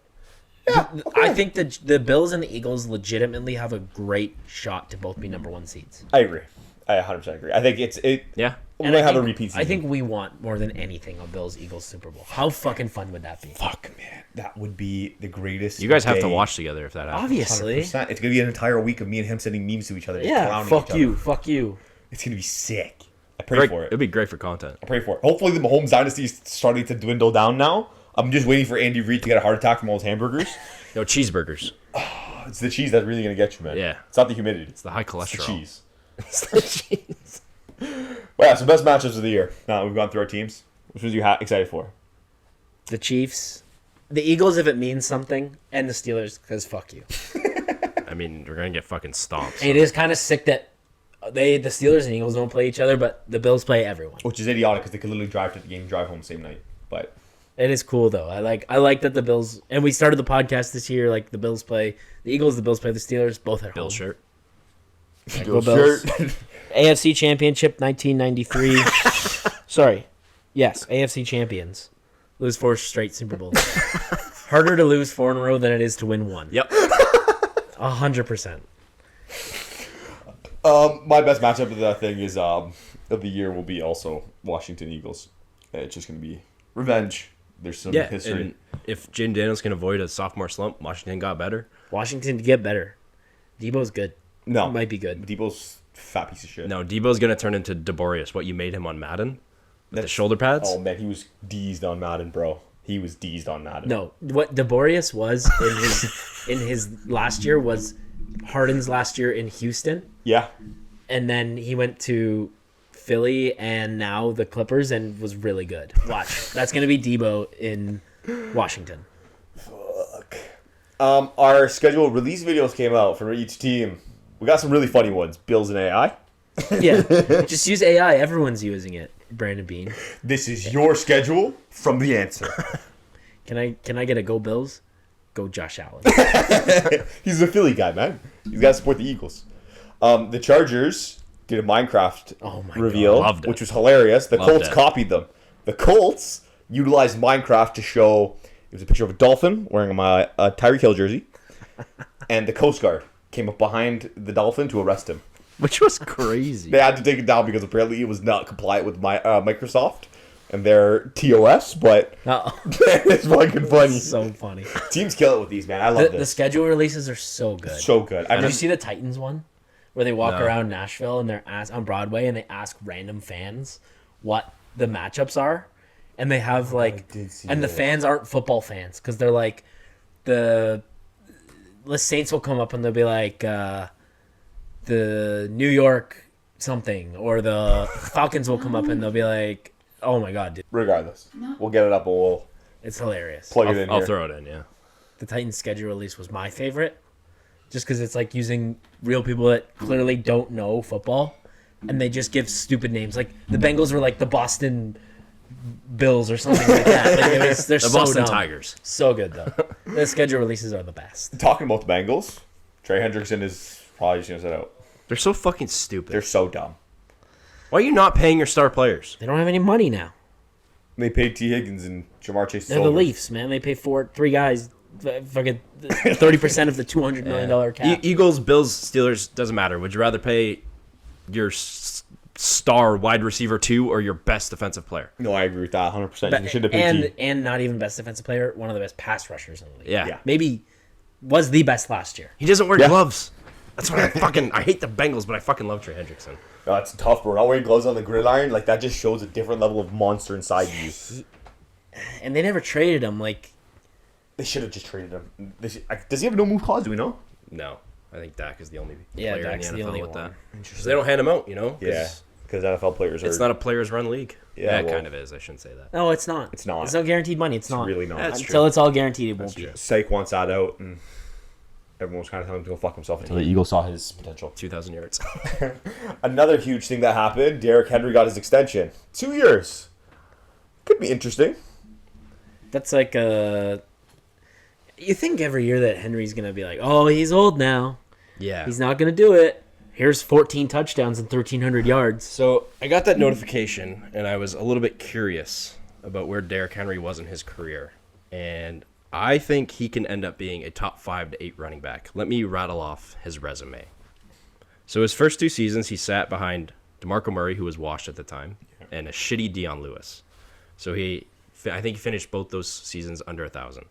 I think the Bills and the Eagles legitimately have a great shot to both be number 1 seeds. I agree. I 100% agree. I think it. Yeah. We And might I have a think- repeat season. I think we want more than anything a Bills-Eagles Super Bowl. How fucking fun would that be? Fuck, man. That would be the greatest. You guys have to day. watch together if that happens. Obviously. 100%. It's going to be an entire week of me and him sending memes to each other. just Yeah, clowning fuck each you. other. Fuck you. It's going to be sick. I pray Great. for it. It'd be great for content. I pray for it. Hopefully the Mahomes dynasty is starting to dwindle down now. I'm just waiting for Andy Reid to get a heart attack from all his hamburgers. No, cheeseburgers. It's the cheese that's really going to get you, man. Yeah. It's not the humidity. It's the high It's the cholesterol. cheese. It's the cheese. Well, yeah, so best matchups of the year. Now we've gone through our teams. Which was you excited for? The Chiefs, the Eagles if it means something, and the Steelers because fuck you. I mean, we're going to get fucking stomped. And it is kind of sick that the Steelers and Eagles don't play each other, but the Bills play everyone. Which is idiotic because they could literally drive to the game, drive home same night. But It is cool though. I like that the Bills, and we started the podcast this year. Like the Bills play the Eagles, the Bills play the Steelers, both at Bill home. shirt. Yeah, go Bills. AFC Championship 1993. Sorry, yes, AFC champions lose 4 straight Super Bowls. Harder to lose 4 in a row than it is to win 1. Yep. 100%. My best matchup of that thing is of the year will be also Washington Eagles. It's just going to be revenge. There's some history. And if Jaden Daniels can avoid a sophomore slump, Washington got better. Washington to get better. Debo's good. No. Might be good. Debo's fat piece of shit. No, Debo's going to turn into Deborius, what you made him on Madden. With the shoulder pads. Oh, man, he was deezed on Madden, bro. He was deezed on Madden. No, what Deborius was in his last year was Harden's last year in Houston. Yeah. And then he went to Philly and now the Clippers and was really good. Watch. That's going to be Debo in Washington. Fuck. Our scheduled release videos came out from each team. We got some really funny ones. Bills and AI. Yeah. Just use AI. Everyone's using it. Brandon Bean. This is your schedule from the answer. Can I get a go Bills? Go Josh Allen. He's a Philly guy, man. He's got to support the Eagles. The Chargers did a Minecraft reveal, Loved it. which was hilarious. The Loved Colts it. copied them. The Colts utilized Minecraft to show it was a picture of a dolphin wearing a Tyreek Hill jersey, and the Coast Guard came up behind the dolphin to arrest him. Which was crazy. They had to take it down because apparently it was not compliant with Microsoft and their TOS, but it's fucking funny. So funny. Teams kill it with these, man. I love The this. schedule releases are so good. So good. Did you see the Titans one? Where they walk No. around Nashville and they're on Broadway and they ask random fans what the matchups are. And they have and the fans aren't football fans because they're like, the Saints will come up and they'll be like, the New York something, or the Falcons will come up and they'll be like, oh my God, dude. Regardless, we'll get it up and we'll It's hilarious. plug it in I'll here. throw it in, yeah. The Titans schedule release was my favorite just because it's like using real people that clearly don't know football and they just give stupid names. Like the Bengals were like the Boston Bills or something like that. Like they're The so Boston dumb. Tigers. So good though. The schedule releases are the best. Talking about the Bengals, Trey Hendrickson is probably just going to sit out. They're so fucking stupid. They're so dumb. Why are you not paying your star players? They don't have any money now. They paid T. Higgins and Jamar Chase. They're the Leafs, man. They pay three guys fucking 30% of the $200 million cap. Eagles, Bills, Steelers, doesn't matter. Would you rather pay your star wide receiver 2 or your best defensive player? No, I agree with that 100%. You should have paid T. and not even best defensive player, one of the best pass rushers in the league. Yeah. Maybe was the best last year. He doesn't wear gloves. That's why I hate the Bengals, but I fucking love Trey Hendrickson. No, that's tough, bro. Not wearing gloves on the gridiron, like that just shows a different level of monster inside you. And they never traded him. Like, They should have just traded him. Does he have no move clause? Do we know? No. I think Dak is the only Yeah, player Dak's in the the NFL only with one. that. Because they don't hand him out, you know? 'Cause Yeah, because NFL players are. It's not a players run league. Yeah, It well- kind of is. I shouldn't say that. no, it's not. It's not. It's not guaranteed money. It's not. really not. That's Until true. it's all guaranteed, it won't be. true. Syke wants that out, and everyone was kind of telling him to go fuck himself until the Eagles saw his potential. 2,000 yards. Another huge thing that happened, Derrick Henry got his extension. 2 years. Could be interesting. That's like a. You think every year that Henry's gonna be like, oh, he's old now. Yeah. He's not gonna do it. Here's 14 touchdowns and 1,300 yards. So I got that notification, and I was a little bit curious about where Derrick Henry was in his career. And I think he can end up being a top 5 to 8 running back. Let me rattle off his resume. So his first 2 seasons, he sat behind DeMarco Murray, who was washed at the time, and a shitty Dion Lewis. So I think he finished both those seasons under 1,000.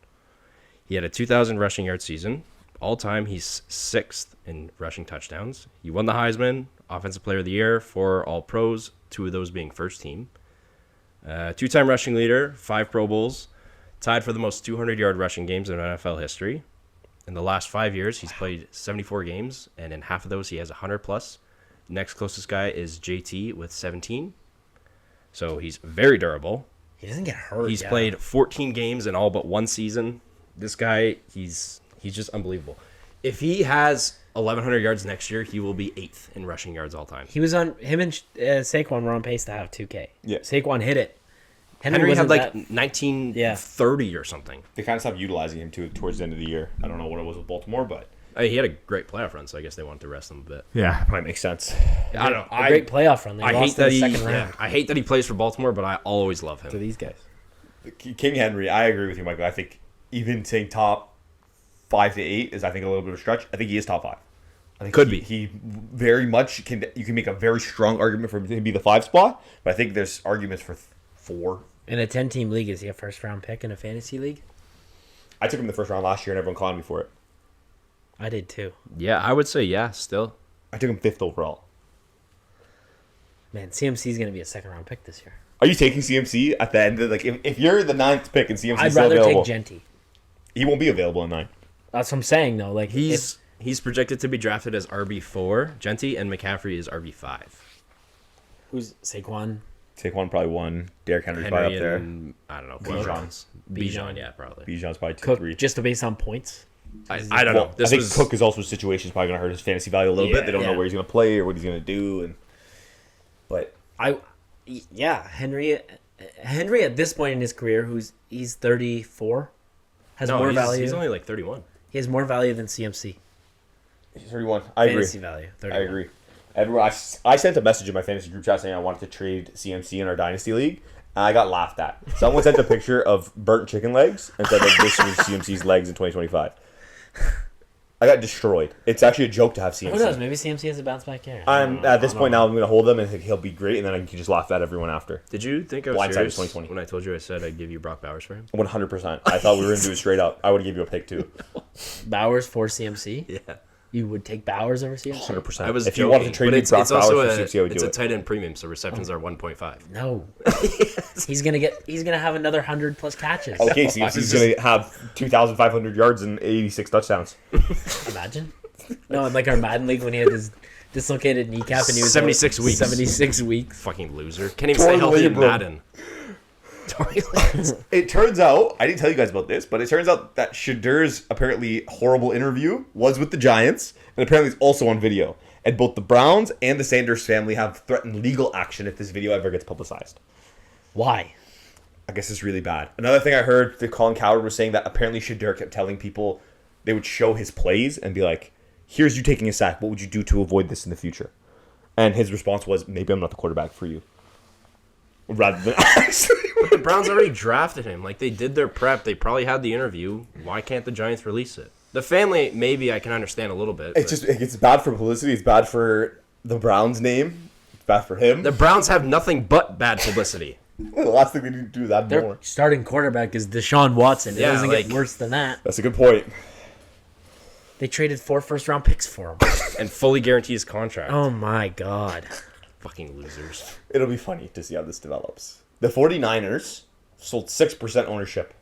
He had a 2,000 rushing yard season. All time, he's 6th in rushing touchdowns. He won the Heisman, Offensive Player of the Year, 4 All-Pros, 2 of those being first team. 2-time rushing leader, 5 Pro Bowls, tied for the most 200-yard rushing games in NFL history. In the last 5 years, he's played 74 games, and in half of those, he has 100+. Next closest guy is JT with 17. So he's very durable. He doesn't get hurt. He's played 14 games in all but 1 season. This guy, he's just unbelievable. If he has 1,100 yards next year, he will be 8th in rushing yards all time. He was on him and Saquon were on pace to have 2K. Yeah. Saquon hit it. Henry had wasn't like that- 1930 or something. They kind of stopped utilizing him towards the end of the year. I don't know what it was with Baltimore, but He had a great playoff run, so I guess they wanted to rest him a bit. yeah, might make sense. I don't know. A great playoff run. They I lost hate that in the second round I hate that he plays for Baltimore, but I always love to him. these guys. King Henry, I agree with you, Michael. I think even saying top 5 to 8 is, I think, a little bit of a stretch. I think he is top 5. I think Could be. He very much can. You can make a very strong argument for him to be the 5 spot, but I think there's arguments for 4. In a 10-team league, is he a first-round pick in a fantasy league? I took him in the first round last year, and everyone clowned me for it. I did too. Yeah, I would say yeah. Still, I took him 5th overall. Man, CMC is going to be a second-round pick this year. Are you taking CMC at the end of if you're the 9th pick and CMC I'd is still rather available? take Genty. He won't be available in 9. That's what I'm saying, though. Like he's projected to be drafted as RB4. Genty and McCaffrey is RB5. who's Saquon? Saquon probably 1. Derrick Henry's Henry probably up there. and I don't know. Bijan's. Bijan, yeah, probably. Bijan's probably 2, Cook, 3. just based on points. I don't know. I think Cook is also a situation is probably going to hurt his fantasy value a little bit. They don't know Yeah. where he's going to play or what he's going to do. But Henry at this point in his career, he's 34, has more value. He's only like 31. He has more value than CMC. he's 31. I agree. Fantasy value. 31. I agree. Everyone, I sent a message in my fantasy group chat saying I wanted to trade CMC in our dynasty league, and I got laughed at. Someone sent a picture of burnt chicken legs and said that this was CMC's legs in 2025. I got destroyed. It's actually a joke to have CMC. Who knows? Maybe CMC has a bounce back year. At this point now, I'm going to hold him and think he'll be great, and then I can just laugh at everyone after. Did you think I was Blindsided serious 2020. when I told you I said I'd give you Brock Bowers for him? 100%. I thought we were going to do it straight up. I would give you a pick too. Bowers for CMC? Yeah. You would take Bowers over CMC? 100%. I was if joking, you wanted to trade but me it's Brock Bowers also for CMC, I would it's do a it. tight end premium, so receptions are 1.5. No. He's gonna have another 100 plus catches. Okay, CMC's going to have 2,500 yards and 86 touchdowns. Imagine. No, in like our Madden league when he had his dislocated kneecap and he was 76 weeks. 76 weeks. Fucking loser. Can't even stay healthy in Madden. It turns out, I didn't tell you guys about this, but it turns out that Shedeur's apparently horrible interview was with the Giants, and apparently it's also on video. And both the Browns and the Sanders family have threatened legal action if this video ever gets publicized. Why? I guess it's really bad. Another thing I heard that Colin Cowherd was saying that apparently Shedeur kept telling people they would show his plays and be like, here's you taking a sack. What would you do to avoid this in the future? And his response was, maybe I'm not the quarterback for you. Rather than actually. The Browns already drafted him. Like, they did their prep. They probably had the interview. Why can't the Giants release it? The family, maybe I can understand a little bit. It's bad for publicity. It's bad for the Browns' name. It's bad for him. The Browns have nothing but bad publicity. The last thing they need to do that Their more. starting quarterback is Deshaun Watson. It Yeah, doesn't like- get worse than that. That's a good point. They traded 4 first-round picks for him. And fully guarantee his contract. Oh my god. Fucking losers. It'll be funny to see how this develops. The 49ers sold 6% ownership.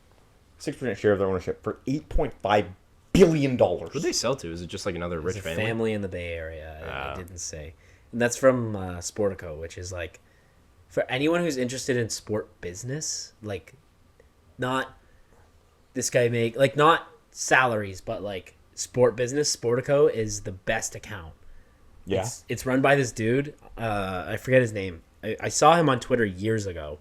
6% share of their ownership for $8.5 billion. Who'd they sell to? Is it just like another rich It's a family? family in the Bay Area. It didn't say. And that's from Sportico, which is like, for anyone who's interested in sport business, like, not this guy not salaries, but like sport business, Sportico is the best account. Yeah. It's run by this dude. I forget his name. I saw him on Twitter years ago.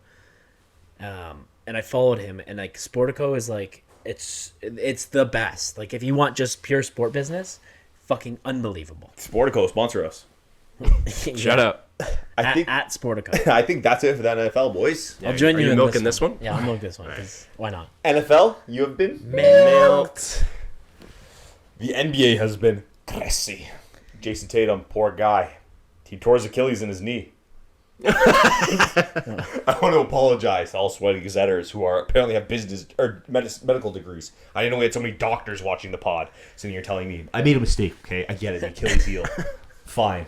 And I followed him, and like Sportico is like, it's the best. Like, if you want just pure sport business, fucking unbelievable. Sportico, sponsor us. Shut up. I think At Sportico. I think that's it for the NFL, boys. I'll join Are you you in milking this one? Yeah, I'll milk this one. 'Cause why not? NFL, you have been Milked. The NBA has been crazy. Jason Tatum, poor guy. He tore his Achilles in his knee. I want to apologize to all sweaty gazetters who apparently have business or medical degrees. I didn't know we had so many doctors watching the pod sitting here telling me I made a mistake. Okay, I get it. The Achilles heel. Fine.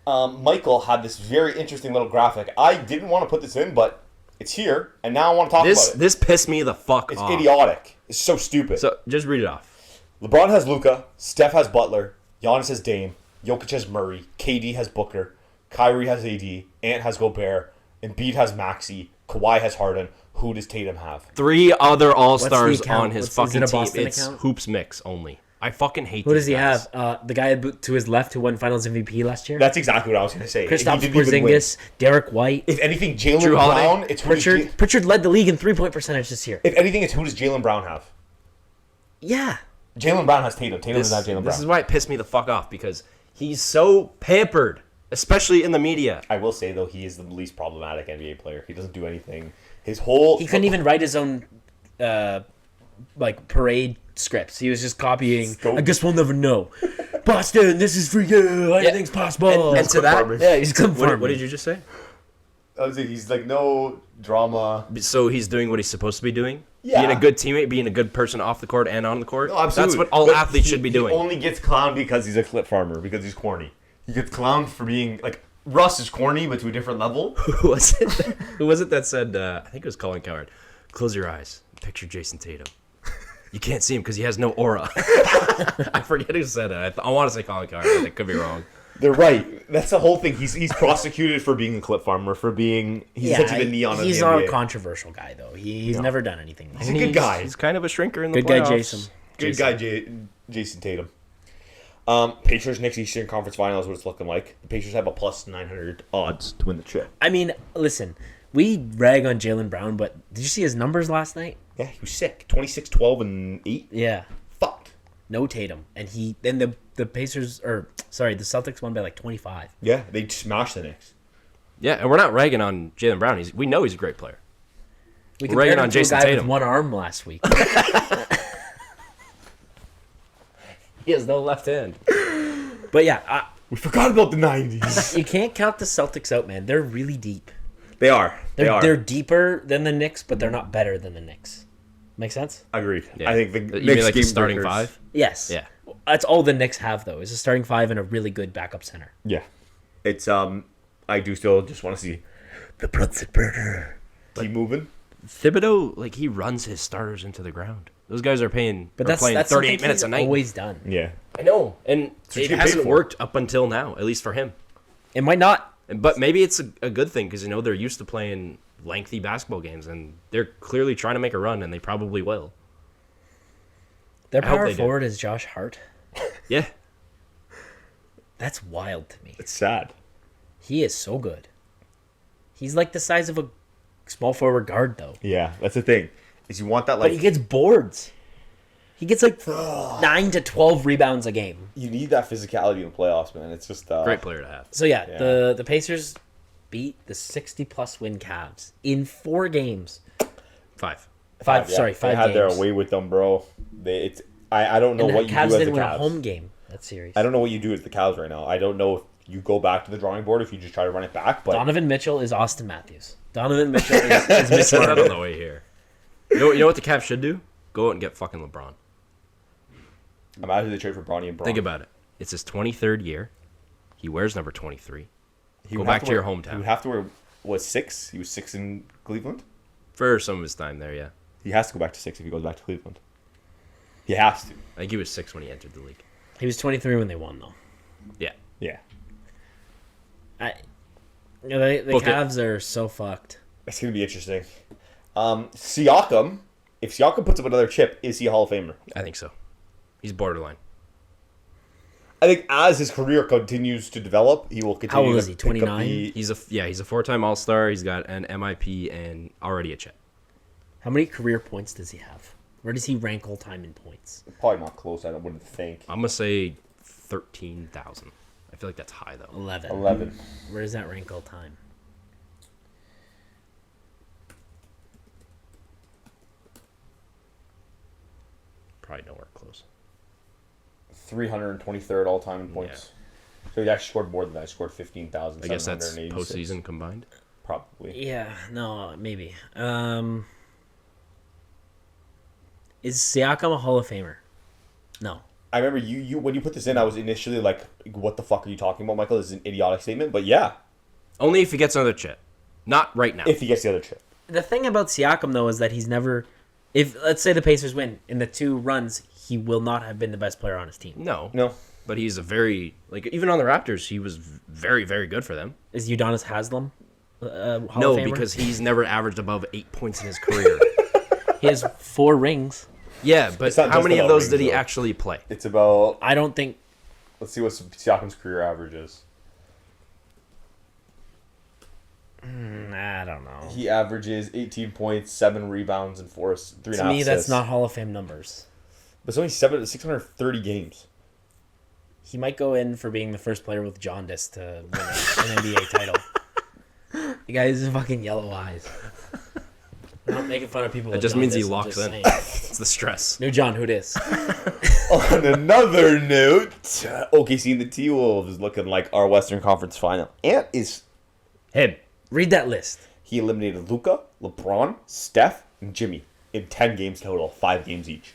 Michael had this very interesting little graphic. I didn't want to put this in, but it's here, and now I want to talk about it. This pissed me the fuck It's off. idiotic. It's so stupid. So just read it off. LeBron has Luka, Steph has Butler, Giannis has Dame, Jokic has Murray, KD has Booker, Kyrie has AD, Ant has Gobert, Embiid has Maxey, Kawhi has Harden. Who does Tatum have? 3 other What's all-stars the account? on his Is it fucking a team. Boston It's account? hoops mix only. I fucking hate Who these does he guys. have? The guy to his left who won Finals MVP last year. That's exactly what I was going to say. Kristaps He didn't even win. Porzingis, Derek White, If anything, Jalen Drew Holiday, Brown. It's who does Pritchard. Pritchard led the league in 3-point percentage this year. If anything, it's who does Jalen Brown have? Yeah. Jalen Brown has Tatum. Tatum This, does not Jalen this Brown. is why it pissed me the fuck off, because he's so pampered, especially in the media. I will say, though, he is the least problematic NBA player. He doesn't do anything. His whole... He couldn't even write his own parade scripts. He was just copying. Scope. I guess we'll never know. Boston, this is for you. Anything's possible. And to that, farming. yeah, he's Clip what did you just say? I was like, he's like, no drama. So he's doing what he's supposed to be doing? Yeah. Being a good teammate, being a good person off the court and on the court? No, absolutely. That's what all But athletes should be doing. He only gets clowned because he's a clip farmer, because he's corny. He gets clowned for being, like, Russ is corny, but to a different level. Who was it? Who was it that said, I think it was Colin Coward, close your eyes, picture Jason Tatum. You can't see him because he has no aura. I forget who said it. I want to say Colin Coward, but I could be wrong. They're right. That's the whole thing. He's prosecuted for being a clip farmer, for being... He's essentially the neon of the NBA. He's not a controversial guy, though. He's never done anything. He's a good guy. He's kind of a shrinker in the Good playoffs. guy, Jason. Good guy, Jason Tatum. Pacers next Eastern Conference Finals, what it's looking like. The Pacers have a plus 900 odds to win the chip. I mean, listen, we rag on Jaylen Brown, but did you see his numbers last night? Yeah, he was sick. 26, 12, and 8. Yeah. Fucked. No Tatum. And then the Pacers, the Celtics won by like 25. Yeah, they smashed the Knicks. Yeah, and we're not ragging on Jaylen Brown. We know he's a great player. We We're ragging compared him on to a Jason guy Tatum. with one arm last week. He has no left hand. But yeah, We forgot about the 90s. you can't count the Celtics out, man. They're really deep. They are. They're deeper than the Knicks, but they're not better than the Knicks. Make sense? Agreed. Yeah. I think the You Knicks mean like the game starting breakers- five? Yes. Yeah. That's all the Knicks have, though, is a starting five and a really good backup center. Yeah. It's, I do still just want to see the Brunson burner keep moving. Thibodeau, like, he runs his starters into the ground. Those guys are playing But that's 38 something minutes he's a night. always done. Yeah. I know. And what it you get hasn't paid for. worked up until now, at least for him. It might not. But maybe it's a good thing because, they're used to playing lengthy basketball games, and they're clearly trying to make a run, and they probably will. Their I hope power they do. forward is Josh Hart. Yeah. That's wild to me. It's sad. He is so good. He's like the size of a small forward guard, though. Yeah, that's the thing. Is you want that, But like... he gets boards. He gets like 9 to 12 rebounds a game. You need that physicality in the playoffs, man. It's just... Great player to have. So yeah, Yeah. the Pacers beat the 60-plus win Cavs in 4 games. 5. Five Yeah, games. They had their way with them, bro. I don't know And what the you Cavs do as the didn't win a Cavs. home game that series. I don't know what you do as the Cavs right now. I don't know if you go back to the drawing board, if you just try to run it back. But Donovan Mitchell is Austin Matthews. Donovan Mitchell is Just Mitch said that Marner. on the way here. You know what the Cavs should do? Go out and get fucking LeBron. imagine they trade for Bronny and Braun. Think about it. It's his 23rd year. He wears number 23. He Go would back have to your wear- hometown. He would have to wear, what, 6? He was 6 in Cleveland? For some of his time there, yeah. He has to go back to 6 if he goes back to Cleveland. He has to. I think he was 6 when he entered the league. He was 23 when they won, though. Yeah. Yeah. The Book it. Cavs are so fucked. It's going to be interesting. Siakam, if Siakam puts up another chip, is he a Hall of Famer? I think so. He's borderline. I think as his career continues to develop, he will continue How old to is he, pick up 29? the- He's a 4-time All-Star. He's got an MIP and already a chip. How many career points does he have? Where does he rank all time in points? Probably not close, I wouldn't think. I'm going to say 13,000. I feel like that's high, though. 11. 11. Where does that rank all time? Probably nowhere close. 323rd all time in points. So he actually scored more than that. He scored 15,000. I guess that's postseason combined. Probably. Yeah, no, maybe. Is Siakam a Hall of Famer? No. I remember you when you put this in, I was initially like, what the fuck are you talking about, Michael? This is an idiotic statement. But yeah, Only if he gets another chip. Not right now. if he gets the other chip. The thing about Siakam, though, is that he's never... If, let's say the Pacers win, in the 2 runs, he will not have been the best player on his team. No. No. But he's a very... Like, even on the Raptors, he was very, very good for them. Is Udonis Haslem Hall No, of Famer? because he's never averaged above 8 points in his career. He has 4 rings. Yeah, but It's not how just many of about those rings, did he though. actually play? It's about, I don't think... let's see what Siakam's career average is. I don't know. He averages 18 points, 7 rebounds, and 3.5 To me, that's assists. not Hall of Fame numbers. But it's only 630 games. He might go in for being the first player with jaundice to win an NBA title. The guy has fucking yellow eyes. I'm not making fun of people. It with just John means he Dis, I'm locks just in. saying. It's the stress. New John, who dis? On another note, OKC and the T-Wolves is looking like our Western Conference final. Ant is... Him. Read that list. He eliminated Luka, LeBron, Steph, and Jimmy in 10 games total, 5 games each.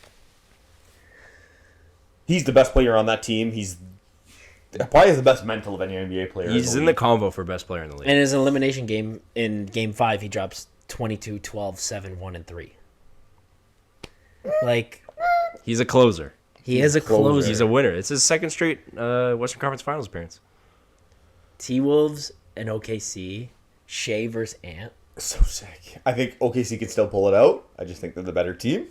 He's the best player on that team. He's probably has the best mental of any NBA player. He's in the convo for best player in the league. And his elimination game in Game 5, he drops 22, 12, 7, 1, and 3. Like, He's a closer. he is a closer. He's a winner. It's his second straight Western Conference Finals appearance. T-Wolves and OKC, Shea versus Ant. so sick. I think OKC can still pull it out. I just think they're the better team.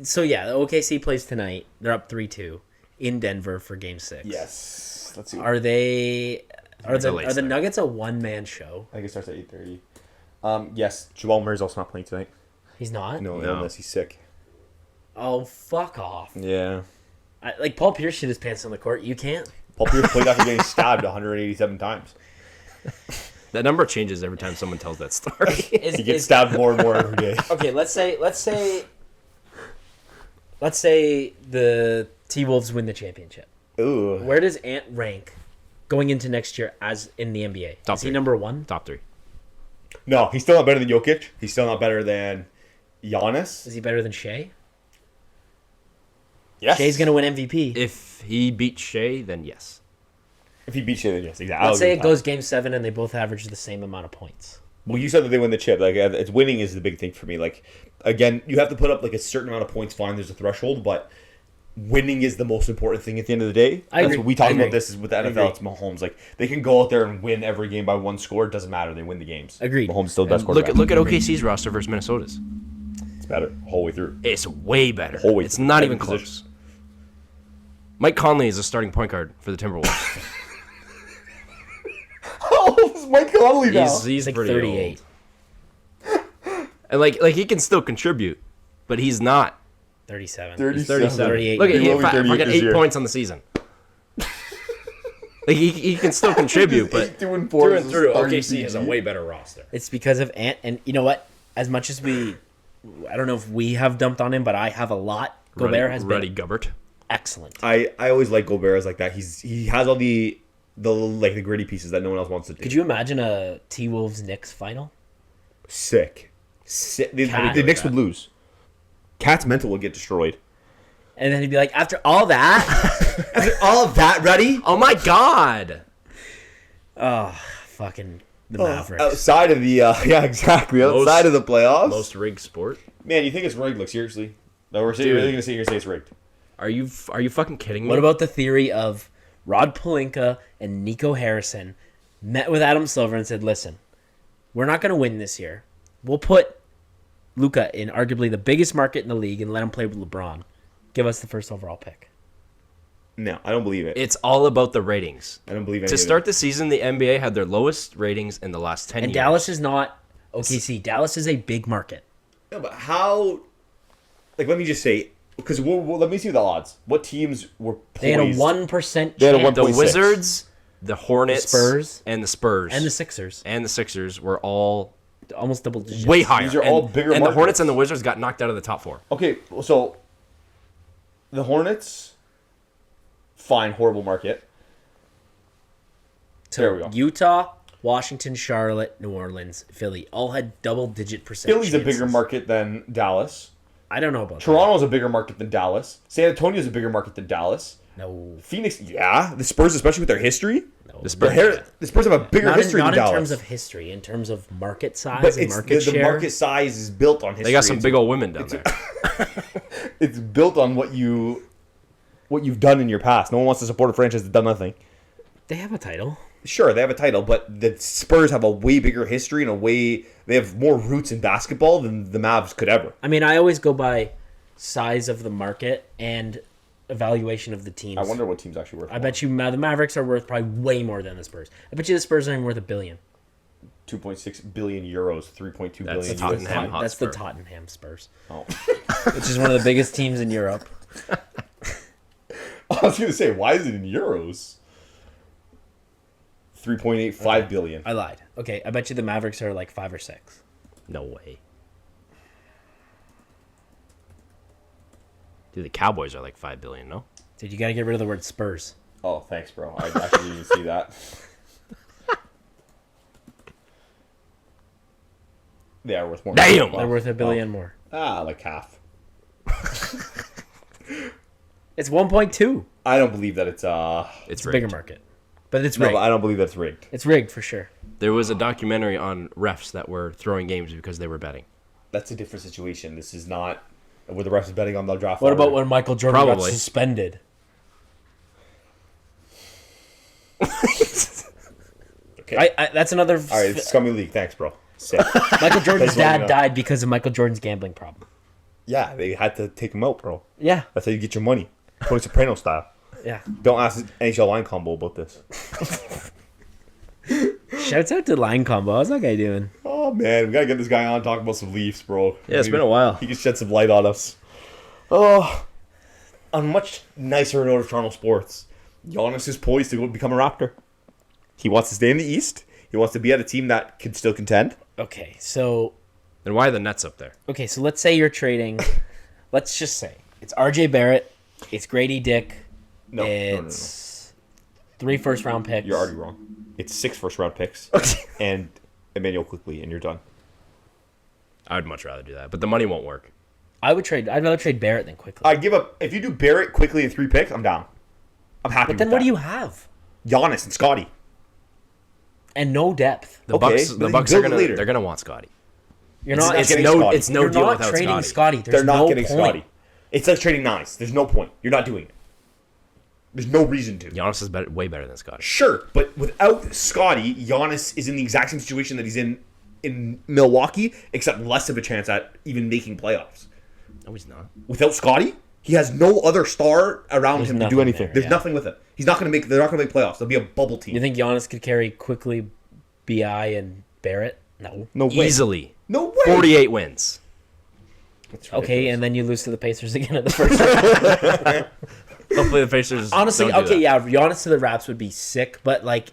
So yeah, the OKC plays tonight. They're up 3-2 in Denver for Game 6. Yes. Let's see. Are they? Are It's a the late are the start. Nuggets a one-man show? I think it starts at 8:30. Yes. Jamal Murray's also not playing tonight. He's not. No No. illness. He's sick. Oh, fuck off! Yeah. Like Paul Pierce shit his pants on the court. You can't. Paul Pierce played after getting stabbed 187 times. That number changes every time someone tells that story. He gets stabbed more and more every day. Okay, let's say the T-Wolves win the championship. Ooh. Where does Ant rank going into next year as in the NBA? Top Is he three. number 1? Top 3. No, he's still not better than Jokic. He's still not better than Giannis. Is he better than Shea? Yes. Shea's gonna win MVP. If he beats Shea, then yes. If he beats you, then yes. Exactly. Let's say it goes Game 7 and they both average the same amount of points. Well, you said that they win the chip. Like, it's winning is the big thing for me. Like, again, you have to put up like a certain amount of points. Fine, there's a threshold, but winning is the most important thing at the end of the day. I That's agree. what we talk I about. agree. This is with the I NFL. agree. It's Mahomes. Like, they can go out there and win every game by one score. It doesn't matter. They win the games. Agreed. Mahomes is still the best Look quarterback. at OKC's roster versus Minnesota's. It's better whole way through. It's way better. Whole way It's through. not Every even position. close. Mike Conley is a starting point guard for the Timberwolves. How old is Mike Conley now? He's like pretty 38. old. And like he can still contribute, but he's not. 37. 37. 38. Look at He's he only 38 fucking this 8 year. points on the season. Like he can still contribute, but Through and four is OKC has a RPG. way better roster. It's because of Ant, and you know what? As much as I don't know if we have dumped on him, but I have a lot. Gobert has Ruddy been Gubbert. excellent. I always like Gobert as like that. He has all the like the gritty pieces that no one else wants to do. Could you imagine a T-Wolves Knicks final? Sick. The Cat. Knicks would lose. Cat's mental would get destroyed. And then he'd be like, after all that, After all of that, ready? Oh my god! fucking the Mavericks. Outside of the yeah, exactly. Outside of the playoffs, Most rigged sport. man, you think it's rigged? Like seriously? No, we're Dude. really gonna sit here and say it's rigged. Are you fucking kidding me? What about the theory of Rod Pelinka and Nico Harrison met with Adam Silver and said, listen, we're not going to win this year. We'll put Luka in arguably the biggest market in the league and let him play with LeBron. Give us the first overall pick. No, I don't believe it. It's all about the ratings. I don't believe it. To start the season, the NBA had their lowest ratings in the last 10 And years. Dallas is not OKC. Dallas is a big market. No, but how? Like, let me just say, because let me see the odds. What teams were poised? They had a 1% chance. They had a The 1.6. Wizards, the Hornets, Spurs. and the Spurs, And the Sixers. and the Sixers were all Almost double digits. way higher. These are all bigger And the markets. Hornets and the Wizards got knocked out of the top 4. Okay, so the Hornets, fine, horrible market. There we go. Utah, Washington, Charlotte, New Orleans, Philly all had double-digit percent Philly's a bigger chances. market than Dallas. I don't know about Toronto's a bigger market than Dallas. San Antonio's a bigger market than Dallas. that. No. Phoenix, yeah. The Spurs, especially with their history. The Spurs, The Spurs have a bigger Not, in, history not than in Dallas. terms of history, in terms of market size but and it's market the share. market size is built on history. they got some It's- big old women down there. It's built on what you've done in your past. No one wants to support a franchise that's done nothing. They have a title. Sure, they have a title, but the Spurs have a way bigger history and they have more roots in basketball than the Mavs could ever. I mean, I always go by size of the market and evaluation of the teams. I wonder what teams actually worth. I bet you the Mavericks are worth probably way more than the Spurs. I bet you the Spurs are even worth $1 billion. 2.6 billion euros, 3.2 That's billion. Tottenham USD. Hotspur. That's the Tottenham Spurs, Oh. which is one of the biggest teams in Europe. I was gonna say, why is it in euros? 3.85 billion. I lied. Okay, I bet you the Mavericks are like 5 or 6. No way. Dude, the Cowboys are like $5 billion, no? Dude, you gotta get rid of the word Spurs. Oh, thanks, bro. I actually didn't see that. They are worth more. Damn! They're worth $1 billion more. Like half. It's 1.2. I don't believe that it's It's It's a rigged. bigger market. But it's no, rigged. but I don't believe that's rigged. It's rigged for sure. There was a documentary on refs that were throwing games because they were betting. That's a different situation. This is not where the refs is betting on the draft. What about lottery. when Michael Jordan got Probably. suspended? Okay. That's another... All right, it's scummy league. Thanks, bro. Sick. Michael Jordan's Thanks for letting me dad know. died because of Michael Jordan's gambling problem. Yeah, they had to take him out, bro. Yeah. That's how you get your money. Tony Soprano style. Yeah. Don't ask NHL line combo about this. Shouts out to Line Combo. How's that guy doing? Oh man, we gotta get this guy on talk about some Leafs, bro. Yeah, it's been a while. He can shed some light on us. Oh, on a much nicer note of Toronto sports, Giannis is poised to go become a Raptor. He wants to stay in the East. He wants to be at a team that can still contend. Okay, so Then why are the Nets up there? let's say you're trading. Let's just say it's RJ Barrett, it's Grady Dick, No, it's 3 first-round picks. You're already wrong. It's 6 first-round picks and Emmanuel quickly, and you're done. I would much rather do that, but the money won't work. I'd rather trade Barrett than quickly. I give up. If you do Barrett quickly and 3 picks, I'm down. I'm happy. But then with what that. do you have? Giannis and Scotty. And no depth. The Okay, Bucks, but the you Bucks build are it later. they're gonna want Scotty. You're It's, not. it's getting no Scotty. it's no you're deal not without trading Scotty. Scotty. There's They're not no getting point. Scotty. It's like trading Nice. There's no point. You're not doing it. There's no reason to. Giannis is way better than Scotty. Sure, but without Scotty, Giannis is in the exact same situation that he's in Milwaukee, except less of a chance at even making playoffs. No, he's not. Without Scotty, he has no other star around There's him to nothing do anything. there, There's yeah. nothing with it. He's not going to make. They're not going to make playoffs. They'll be a bubble team. You think Giannis could carry quickly, Bi and Barrett? No. No way. Easily. No way. 48 wins. That's Okay, ridiculous. and then you lose to the Pacers again at the first round. Hopefully the Pacers. Honestly, don't do okay, that. yeah, Giannis to the Raps would be sick, but like,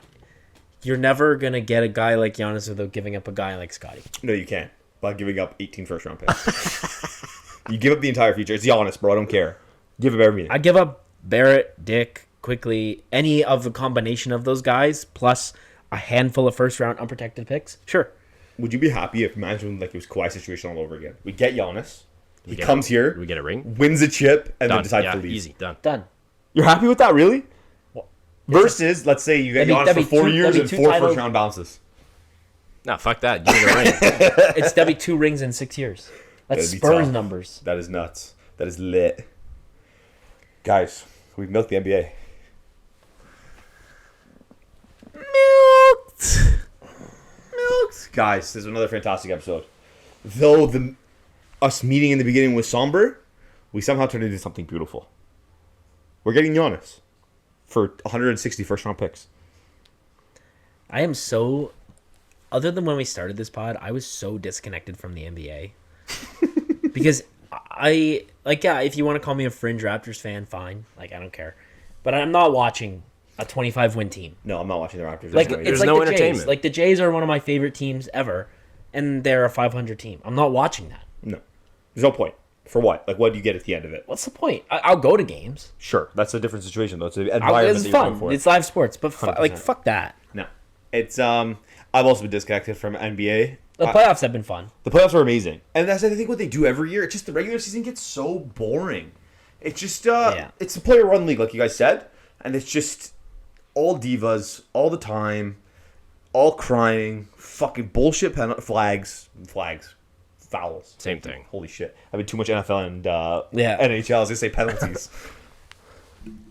you're never gonna get a guy like Giannis without giving up a guy like Scotty. No, you can't. By giving up 18 first-round picks. You give up the entire future. It's Giannis, bro. I don't care. Give up everything. I give up Barrett, Dick, quickly, any of the combination of those guys, plus a handful of first-round unprotected picks. Sure. Would you be happy if imagine like it was Kawhi situation all over again? We get Giannis. He get comes here, we get a ring. wins a chip, and then Done. decides Yeah, to leave. easy. Done. Done. You're happy with that, really? Well, Versus, let's say you get That'd be- Giannis that'd for be 4 two- years that'd and be 4 two title- first-round bounces. No, fuck that. Give me a ring. It's that'd be 2 rings in 6 years. That's That'd be Spurs tough. numbers. That is nuts. That is lit. Guys, we've milked the NBA. Milked. Guys, this is another fantastic episode. Though us meeting in the beginning was somber, we somehow turned into something beautiful. We're getting Giannis for 160 first-round picks. I am so. Other than when we started this pod, I was so disconnected from the NBA. Because I like, yeah, if you want to call me a fringe Raptors fan, fine. Like, I don't care. But I'm not watching a 25-win team. No, I'm not watching the Raptors. Like, There's it's no like the Jays. entertainment. Like, the Jays are one of my favorite teams ever, and they're a 500 team. I'm not watching that. no. There's no point. For what? Like, what do you get at the end of it? What's the point? I'll go to games. Sure, that's a different situation, though. It's an environment It's that you're going fun. for. It's live sports. But, like, 100%. fuck that. No. It's, I've also been disconnected from NBA. The playoffs have been fun. The playoffs are amazing. And that's, I think, what they do every year. It's just the regular season gets so boring. It's just, it's a player-run league, like you guys said. And it's just all divas, all the time, all crying, fucking bullshit flags, fouls. Same thing. Holy shit. I've been too much NFL and Yeah. NHL. I was going to say penalties.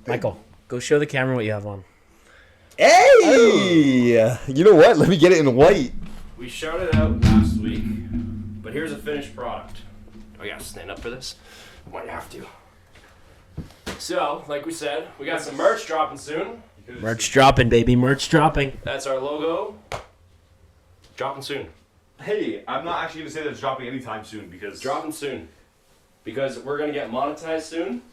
Michael, go show the camera what you have on. Hey! You know what? Let me get it in white. We shouted out last week, but here's a finished product. Oh, yeah, stand up for this? Might have to. So, like we said, we got some merch dropping soon. Merch dropping, baby. Merch dropping. That's our logo. Dropping soon. Hey, I'm not actually going to say that it's dropping anytime soon because... Dropping soon. Because we're going to get monetized soon.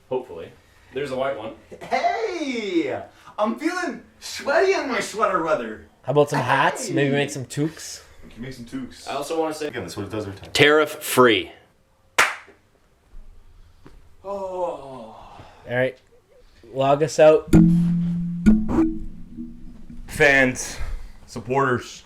Hopefully. There's a white one. Hey! I'm feeling sweaty in my sweater weather. How about some hats? Maybe make some toques. We can make some toques. I also want to say Again, that's what it does every time. tariff free. Oh. All right. Log us out. Fans, supporters,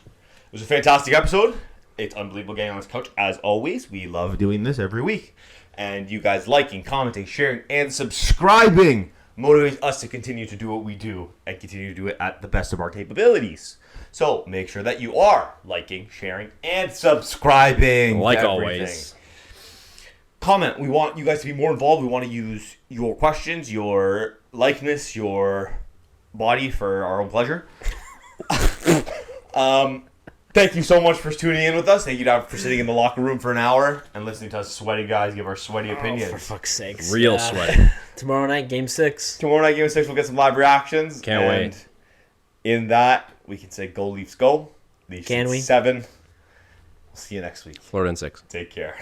it was a fantastic episode. It's unbelievable getting on this couch. As always, we love doing this every week. And you guys liking, commenting, sharing, and subscribing motivates us to continue to do what we do and continue to do it at the best of our capabilities. So make sure that you are liking, sharing, and subscribing. Like to always. everything. Comment. We want you guys to be more involved. We want to use your questions, your likeness, your body for our own pleasure. Thank you so much for tuning in with us. Thank you for sitting in the locker room for an hour and listening to us sweaty guys give our sweaty opinions. For fuck's sakes. Real sweaty. Tomorrow night, Game 6. Tomorrow night, Game 6, we'll get some live reactions. Can't wait. In that, we can say go Leafs go. Leafs Can we? 7. We'll see you next week. Florida in 6. Take care.